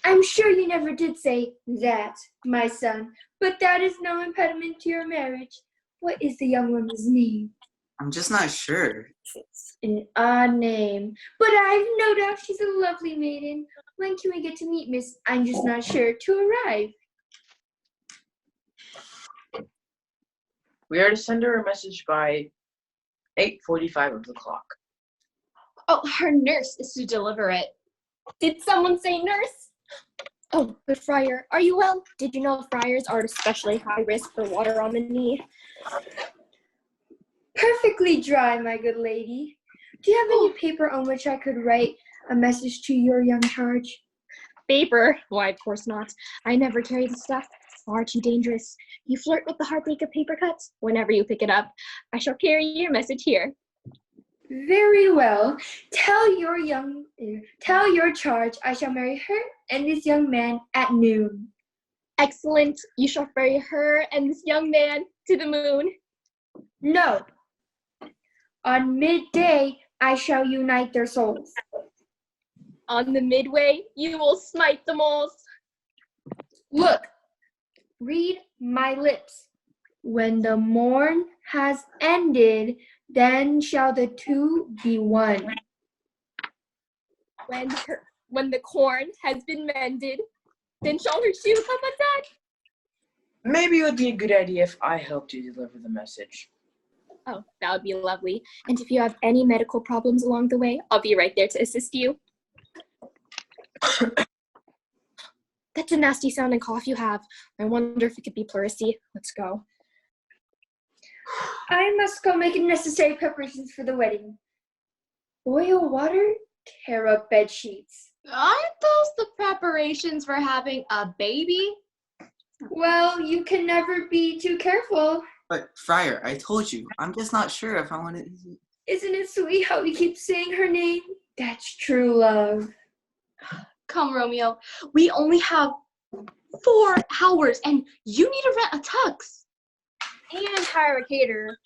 I'm sure you never did say that, my son, but that is no impediment to your marriage. What is the young woman's name? I'm just not sure. It's an odd name, but I've no doubt she's a lovely maiden. When can we get to meet Miss I'm just not sure to arrive? We are to send her a message by 8:45 of the clock. Oh, her nurse is to deliver it. Did someone say nurse? Oh, but Friar, are you well? Did you know friars are at especially high risk for water on the knee? Perfectly dry, my good lady. Do you have any paper on which I could write a message to your young charge? Paper? Why, of course not. I never carry the stuff. It's far too dangerous. You flirt with the heartache of paper cuts whenever you pick it up. I shall carry your message here. Very well. Tell your charge I shall marry her and this young man at noon. Excellent. You shall marry her and this young man to the moon. No. On midday, I shall unite their souls. On the midway, you will smite them all. Look, read my lips. When the morn has ended, then shall the two be one. When the corn has been mended, then shall her shoe come undone. Maybe it would be a good idea if I helped you deliver the message. Oh, that would be lovely. And if you have any medical problems along the way, I'll be right there to assist you. That's a nasty sounding cough you have. I wonder if it could be pleurisy. Let's go. I must go make necessary preparations for the wedding. Boil water, tear up bed sheets. Aren't those the preparations for having a baby? Well, you can never be too careful. But Friar, I told you, I'm just not sure if I want to. Isn't it sweet how we keep saying her name? That's true love. Come, Romeo. We only have 4 hours, and you need to rent a tux. And hire a caterer.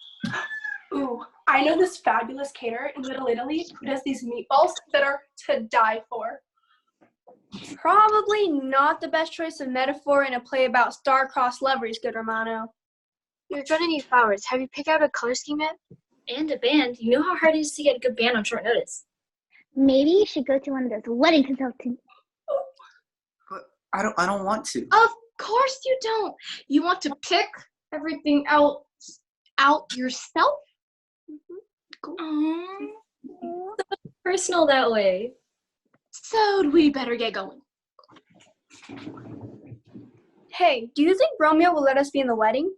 Ooh, I know this fabulous caterer in Little Italy who does these meatballs that are to die for. Probably not the best choice of metaphor in a play about star-crossed lovers, good Romano. You're gonna need flowers. Have you picked out a color scheme yet? And a band. You know how hard it is to get a good band on short notice. Maybe you should go to one of those wedding consultants. But I don't want to. Of course you don't. You want to pick everything else out yourself? Personal that way. So we better get going. Hey, do you think Romeo will let us be in the wedding?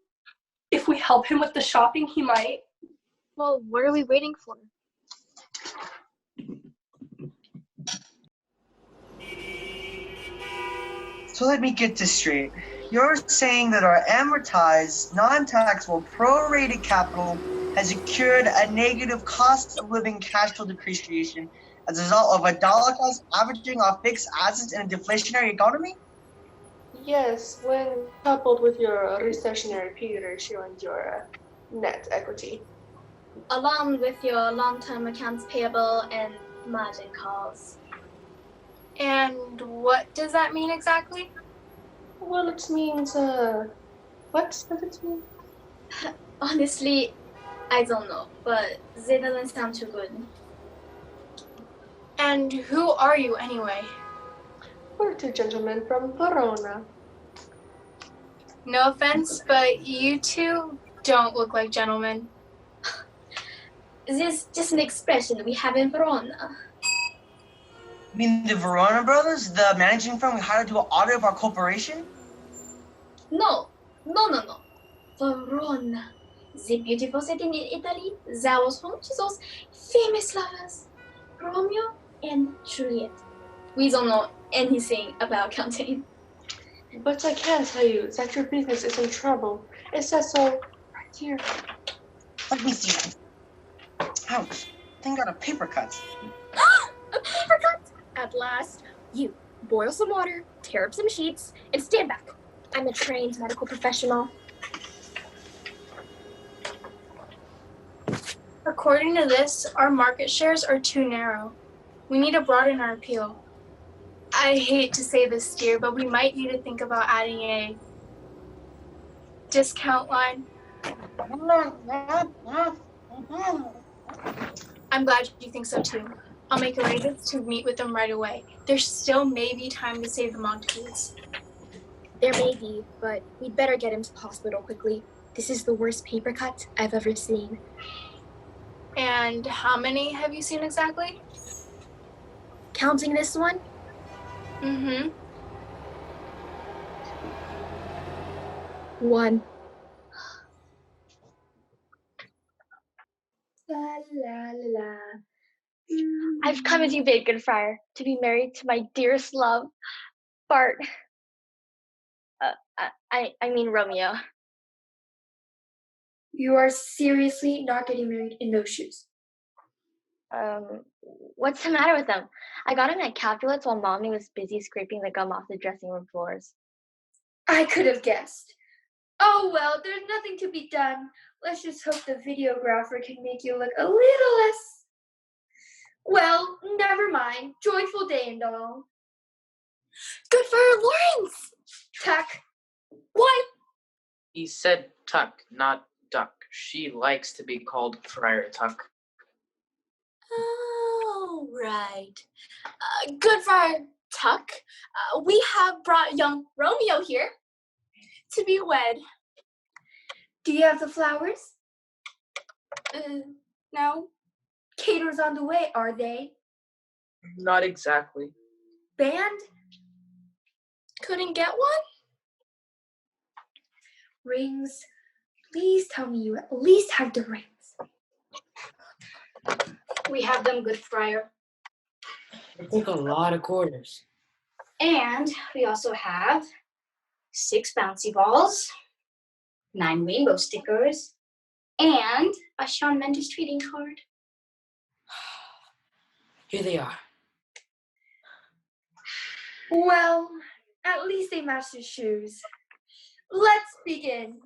If we help him with the shopping, he might. Well, what are we waiting for? So let me get this straight. You're saying that our amortized, non-taxable, prorated capital has accrued a negative cost of living cash flow depreciation as a result of a dollar cost averaging off fixed assets in a deflationary economy? Yes, when coupled with your recessionary P ratio and your net equity. Along with your long-term accounts payable and margin calls. And what does that mean exactly? Well, it means, what does it mean? Honestly, I don't know, but that doesn't sound too good. And who are you anyway? We're two gentlemen from Verona. No offense, but you two don't look like gentlemen. This is just an expression we have in Verona. You mean the Verona brothers, the managing firm we hired to do an audit of our corporation? No. Verona. The beautiful city in Italy that was home to those famous lovers, Romeo and Juliet. We don't know anything about accounting. But I can tell you that your business is in trouble. It says so right here. Let me see. Ouch. Thing got a paper cut. A paper cut! At last, you boil some water, tear up some sheets, and stand back. I'm a trained medical professional. According to this, our market shares are too narrow. We need to broaden our appeal. I hate to say this, dear, but we might need to think about adding a discount line. I'm glad you think so too. I'll make arrangements to meet with them right away. There still may be time to save the Montagues. There may be, but we'd better get him to the hospital quickly. This is the worst paper cut I've ever seen. And how many have you seen exactly? Counting this one? Mm-hmm. 1. La la la la. I've come as you bid, good friar, to be married to my dearest love, Bart. I mean Romeo. You are seriously not getting married in those shoes. What's the matter with them? I got him at Capulets while Mommy was busy scraping the gum off the dressing room floors. I could have guessed. Oh well, there's nothing to be done. Let's just hope the videographer can make you look a little less... Well, never mind. Joyful day and all. Good Friar Lawrence! Tuck. What? He said Tuck, not Duck. She likes to be called Friar Tuck. Oh, right. Good Friar Tuck, we have brought young Romeo here to be wed. Do you have the flowers? No. Caterers on the way, are they? Not exactly. Band? Couldn't get one? Rings? Please tell me you at least have the rings. We have them, good friar. It took a lot of quarters. And we also have 6 bouncy balls, 9 rainbow stickers, and a Shawn Mendes trading card. Here they are. Well, at least they match the shoes. Let's begin.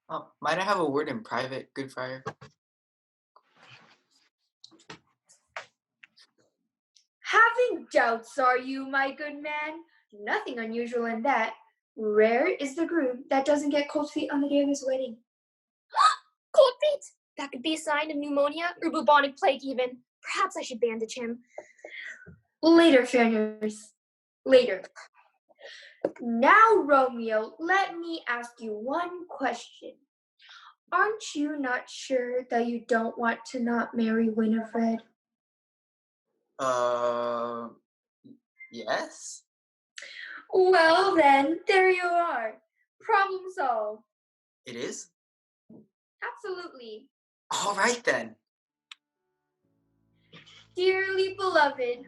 Might I have a word in private, good friar? Having doubts, are you, my good man? Nothing unusual in that. Rare is the groom that doesn't get cold feet on the day of his wedding. Cold feet! That could be a sign of pneumonia or bubonic plague even. Perhaps I should bandage him. Later, fairness. Later. Now, Romeo, let me ask you one question. Aren't you not sure that you don't want to not marry Winifred? Yes? Well then, there you are. Problem solved. It is? Absolutely. All right then. Dearly beloved,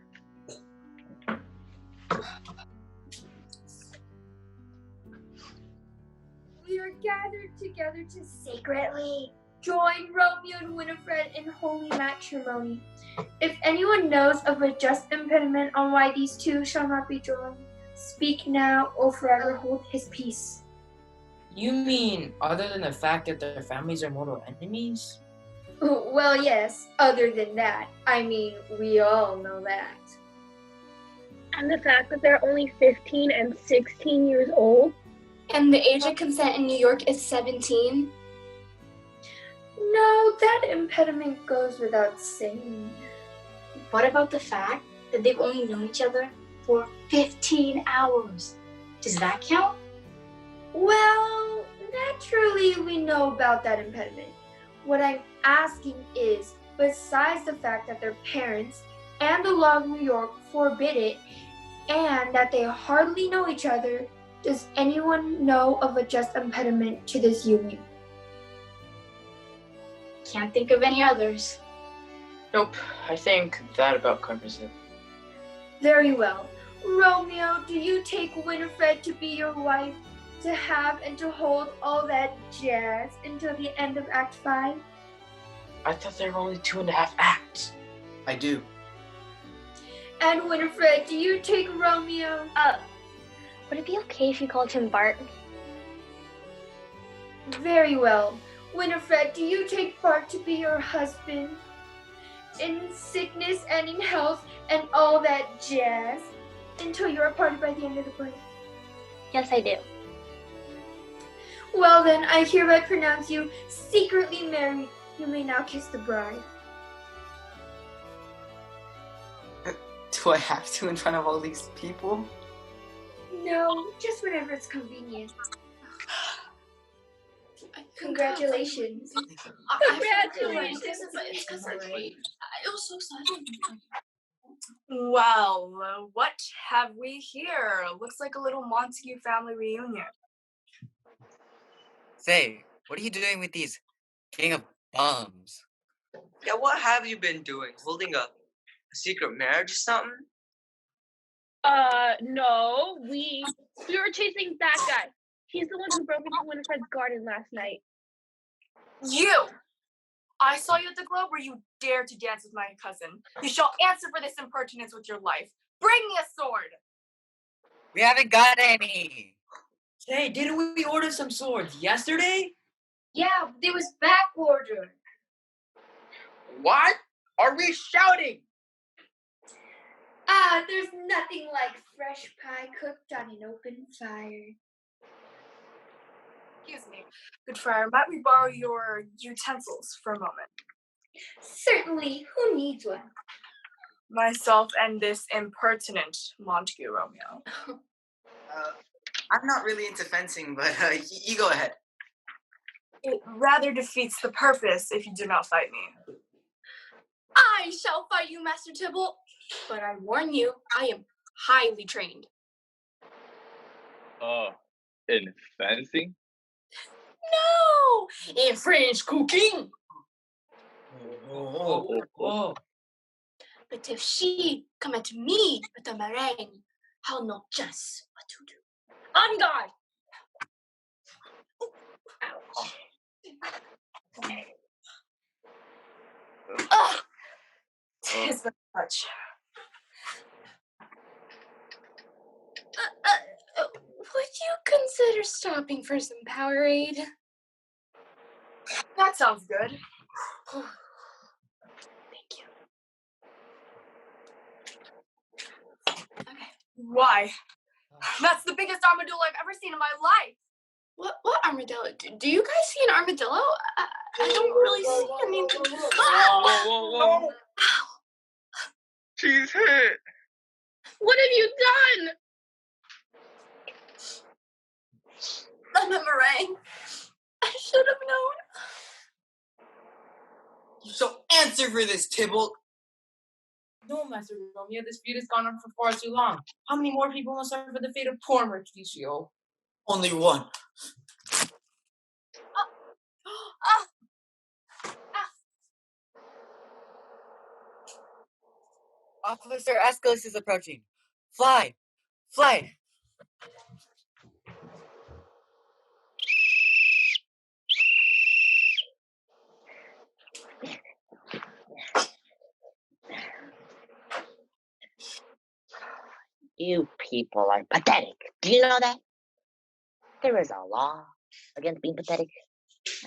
we are gathered together to secretly join Romeo and Winifred in holy matrimony. If anyone knows of a just impediment on why these two shall not be joined, speak now or forever hold his peace. You mean other than the fact that their families are mortal enemies? Well, yes, other than that. I mean, we all know that. And the fact that they're only 15 and 16 years old. And the age of consent in New York is 17. No, that impediment goes without saying. What about the fact that they've only known each other for 15 hours? Does that count? Well, naturally we know about that impediment. What I'm asking is, besides the fact that their parents and the law of New York forbid it, and that they hardly know each other, does anyone know of a just impediment to this union? Can't think of any others. Nope, I think that about covers it. Very well. Romeo, do you take Winifred to be your wife, to have and to hold all that jazz until the end of Act 5? I thought there were only 2.5 acts. I do. And Winifred, do you take Romeo? Would it be okay if you called him Bart? Very well. Winifred, do you take Bart to be your husband? In sickness and in health and all that jazz, until you are parted by the end of the play? Yes, I do. Well then, I hereby pronounce you secretly married. You may now kiss the bride. Do I have to in front of all these people? No, just whenever it's convenient. Congratulations. Congratulations. It's because it was so sudden. Well, what have we here? Looks like a little Montague family reunion. Say, what are you doing with these gang of bums? Yeah, what have you been doing? Holding a secret marriage or something? No, we were chasing that guy. He's the one who broke into Winifred's garden last night. You! I saw you at the Globe where you dared to dance with my cousin. You shall answer for this impertinence with your life. Bring me a sword! We haven't got any. Hey, didn't we order some swords yesterday? Yeah, it was back ordered. What are we shouting? There's nothing like fresh pie cooked on an open fire. Excuse me, good friar, might we borrow your utensils for a moment? Certainly, who needs one? Myself and this impertinent Montague Romeo. I'm not really into fencing, but you go ahead. It rather defeats the purpose if you do not fight me. I shall fight you, Master Tybalt. But I warn you, I am highly trained. In fencing? No! In French cooking! But if she come at me with a meringue, I'll know just what to do. On guard! Ugh! 'Tis the touch. Would you consider stopping for some Powerade? That sounds good. Thank you. Why? That's the biggest armadillo I've ever seen in my life. What armadillo? Do you guys see an armadillo? I don't really see anything. Whoa. She's hit. What have you done? I'm a meringue. I should have known. So answer for this, Tybalt. No, Master Romeo, this feud has gone on for far too long. How many more people must suffer the fate of poor Mercutio? Only one. Officer Aeschylus is approaching. Fly! Fly! You people are pathetic. Do you know that? There is a law against being pathetic.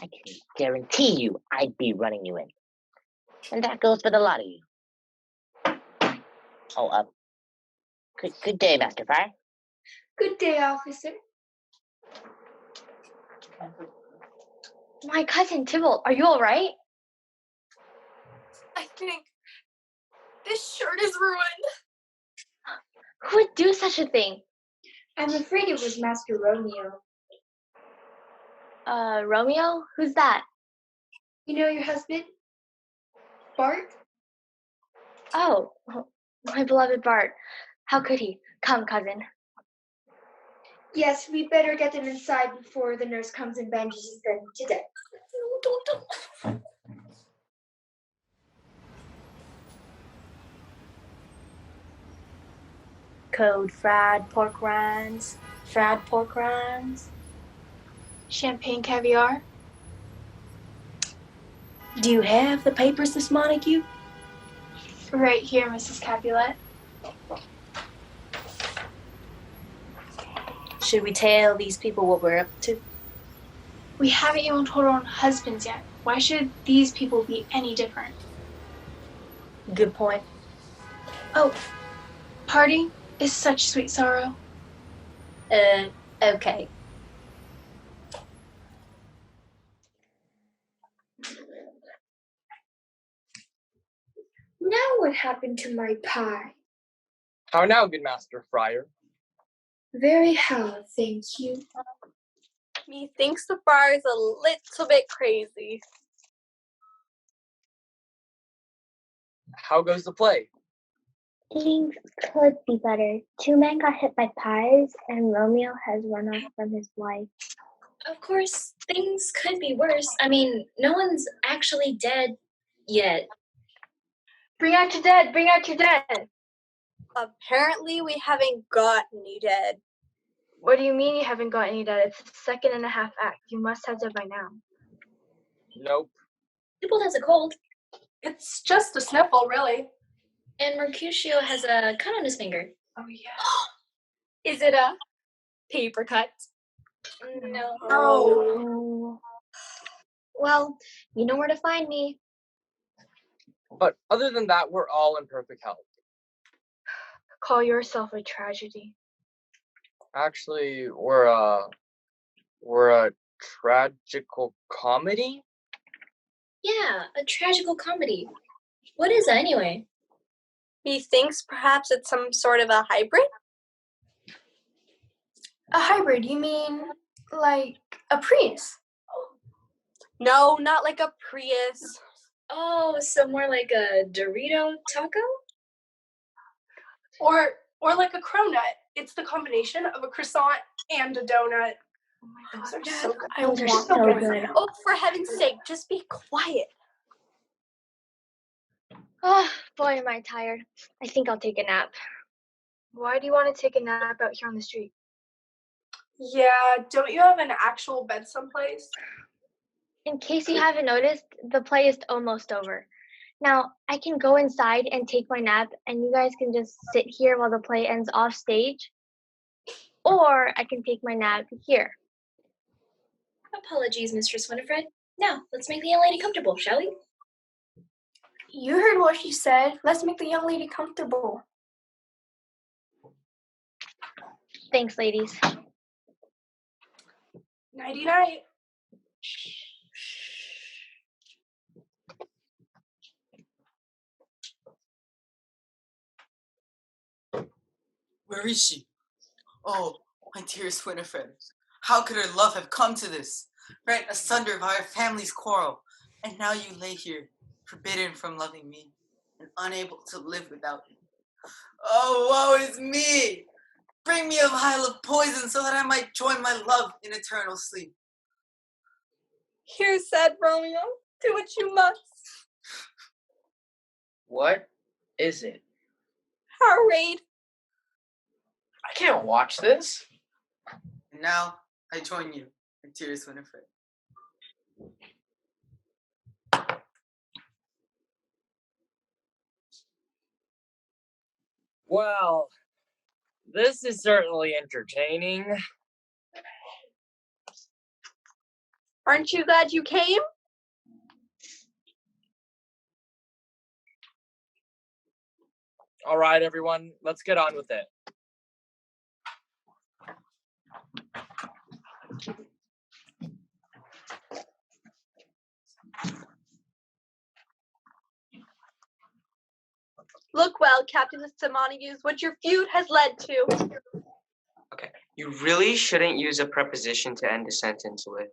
I can guarantee you I'd be running you in. And that goes for the lot of you. Oh, good day, Master Fire. Good day, officer. My cousin Tybalt, are you all right? I think this shirt is ruined. Who would do such a thing? I'm afraid it was Master Romeo. Romeo? Who's that? You know your husband? Bart? Oh, my beloved Bart. How could he? Come, cousin. Yes, we'd better get them inside before the nurse comes and bandages them to death. Don't. Code fried pork rinds. Fried pork rinds. Champagne caviar. Do you have the papers, Miss Montague? Right here, Mrs. Capulet. Should we tell these people what we're up to? We haven't even told our own husbands yet. Why should these people be any different? Good point. Oh, parting is such sweet sorrow. Okay. Now what happened to my pie? How now, good Master Friar? Very how, thank you. Methinks the friar is a little bit crazy. How goes the play? Things could be better. 2 men got hit by pies, and Romeo has run off from his wife. Of course, things could be worse. I mean, no one's actually dead yet. Bring out your dead! Bring out your dead! Apparently, we haven't got any dead. What do you mean you haven't got any dead? It's the second and a half act. You must have dead by now. Nope. Tybalt has a cold. It's just a sniffle, really. And Mercutio has a cut on his finger. Oh, yeah. Is it a paper cut? No. Oh. Well, you know where to find me. But other than that, we're all in perfect health. Call yourself a tragedy. Actually, we're a tragical comedy? Yeah, a tragical comedy. What is that anyway? He thinks perhaps it's some sort of a hybrid? A hybrid, you mean like a Prius? No, not like a Prius. Oh, so more like a Dorito taco? Or like a cronut. It's the combination of a croissant and a donut. Oh my God, they're so good. I want so good. Oh, for heaven's sake, just be quiet. Oh, boy, am I tired. I think I'll take a nap. Why do you want to take a nap out here on the street? Yeah, don't you have an actual bed someplace? In case you haven't noticed, the play is almost over. Now, I can go inside and take my nap, and you guys can just sit here while the play ends off stage. Or I can take my nap here. Apologies, Mistress Winifred. Now, let's make the young lady comfortable, shall we? You heard what she said. Let's make the young lady comfortable. Thanks, ladies. Nighty night. Where is she? Oh, my dearest Winifred. How could her love have come to this? Rent asunder by our family's quarrel. And now you lay here, forbidden from loving me, and unable to live without me. Oh, woe is me! Bring me a vial of poison so that I might join my love in eternal sleep. Here said Romeo, do what you must. What is it? Our raid. I can't watch this. And now I join you, my dearest Winifred. Well, this is certainly entertaining. Aren't you glad you came? All right, everyone, let's get on with it. Look well, Captain Montagues, what your feud has led to. Okay, you really shouldn't use a preposition to end a sentence with.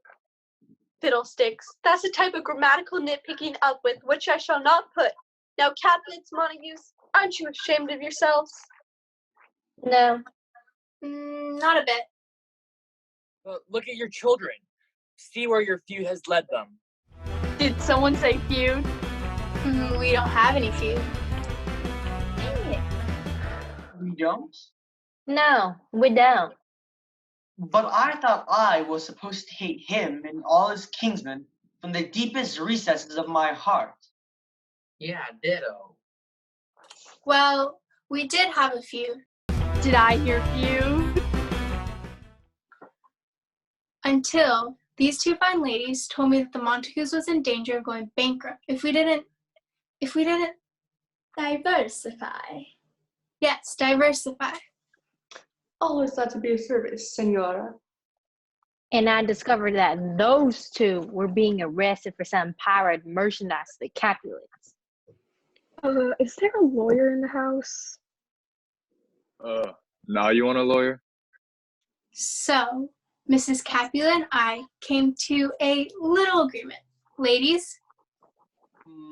Fiddlesticks. That's the type of grammatical nitpicking up with which I shall not put. Now, Captain Montagues, aren't you ashamed of yourselves? No. Not a bit. Look at your children. See where your feud has led them. Did someone say feud? We don't have any feud. Dang it. We don't? No, we don't. But I thought I was supposed to hate him and all his kinsmen from the deepest recesses of my heart. Yeah, ditto. Well, we did have a feud. Did I hear feud? Until these two fine ladies told me that the Montagues was in danger of going bankrupt if we didn't Diversify. Yes, diversify. Always thought to be a service, senora. And I discovered that those two were being arrested for some pirate merchandise to the Capulets. Is there a lawyer in the house? Now you want a lawyer? So, Mrs. Capulet and I came to a little agreement. Ladies?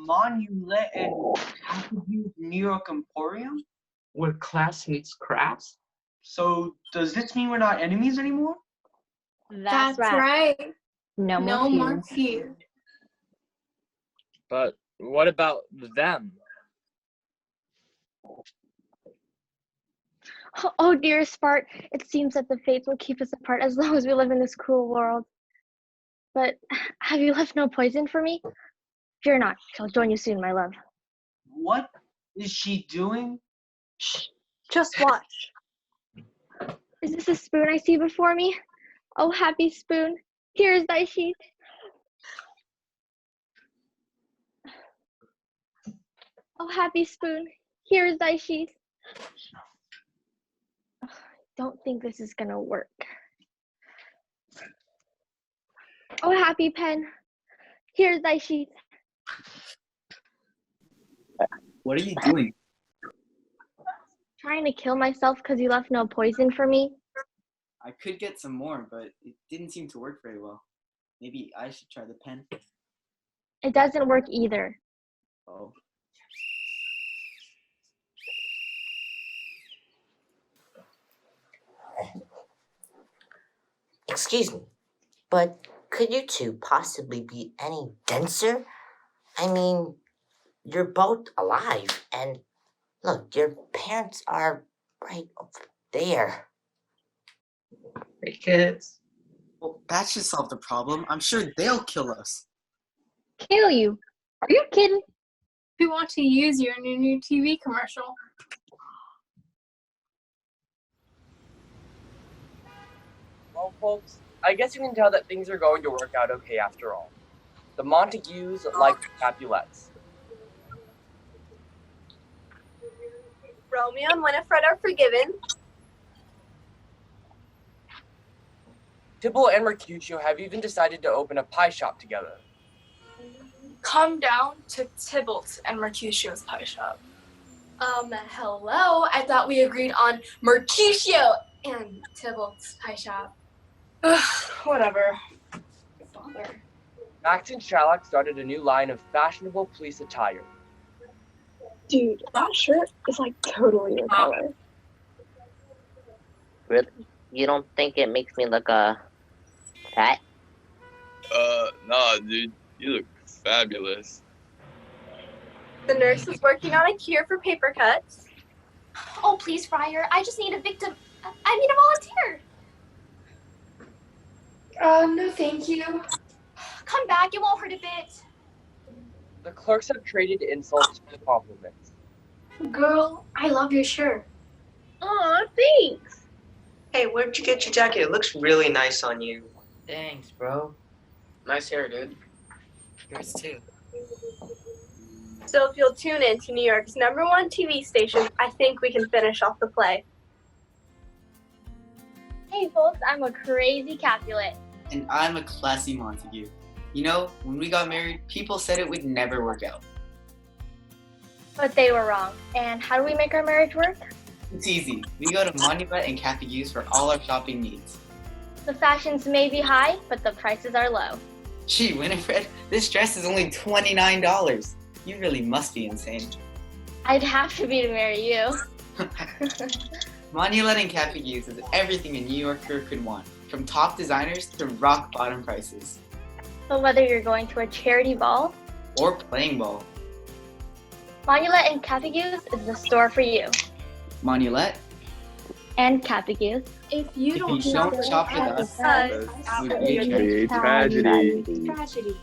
Monulet and Attribute New York Emporium? Where class meets crafts? So, does this mean we're not enemies anymore? That's right. No more feud. But what about them? Oh, dearest Bart, it seems that the fates will keep us apart as long as we live in this cruel world. But have you left no poison for me? Fear not, I'll join you soon, my love. What is she doing? Shh, just watch. Is this a spoon I see before me? Oh, happy spoon, here is thy sheath. Oh, happy spoon, here is thy sheath. Don't think this is gonna work. Oh, happy pen, here's thy sheath. What are you doing? Trying to kill myself because you left no poison for me. I could get some more, but it didn't seem to work very well. Maybe I should try the pen. It doesn't work either. Oh. Excuse me, but could you two possibly be any denser? I mean, you're both alive, and look, your parents are right over there. Hey, kids. Well, that should solve the problem. I'm sure they'll kill us. Kill you? Are you kidding? We want to use you in your new TV commercial. Well, folks, I guess you can tell that things are going to work out okay after all. The Montagues like the Capulets. Romeo and Winifred are forgiven. Tibble and Mercutio have even decided to open a pie shop together. Come down to Tybalt's and Mercutio's pie shop. Hello. I thought we agreed on Mercutio and Tybalt's pie shop. Whatever. Father. Max and Shylock started a new line of fashionable police attire. Dude, that shirt is like totally your color. Really? You don't think it makes me look fat? Nah, dude. You look fabulous. The nurse is working on a cure for paper cuts. Oh, please, Friar. I just need a victim. I need a volunteer. No, thank you. Come back. It won't hurt a bit. The clerks have traded insults for compliments. Girl, I love your shirt. Aw, thanks. Hey, where'd you get your jacket? It looks really nice on you. Thanks, bro. Nice hair, dude. Yours too. So if you'll tune in to New York's #1 TV station, I think we can finish off the play. Hey folks, I'm a crazy Capulet. And I'm a classy Montague. You know, when we got married, people said it would never work out. But they were wrong. And how do we make our marriage work? It's easy. We go to Monument and Cafe for all our shopping needs. The fashions may be high, but the prices are low. Gee, Winifred, this dress is only $29. You really must be insane. I'd have to be to marry you. Monulet and Cafe is everything a New Yorker could want, from top designers to rock bottom prices. So whether you're going to a charity ball Or playing ball. Monulet and Capigus is the store for you. Monulet? And Capigus. If you don't shop with us, it would be a tragedy. tragedy.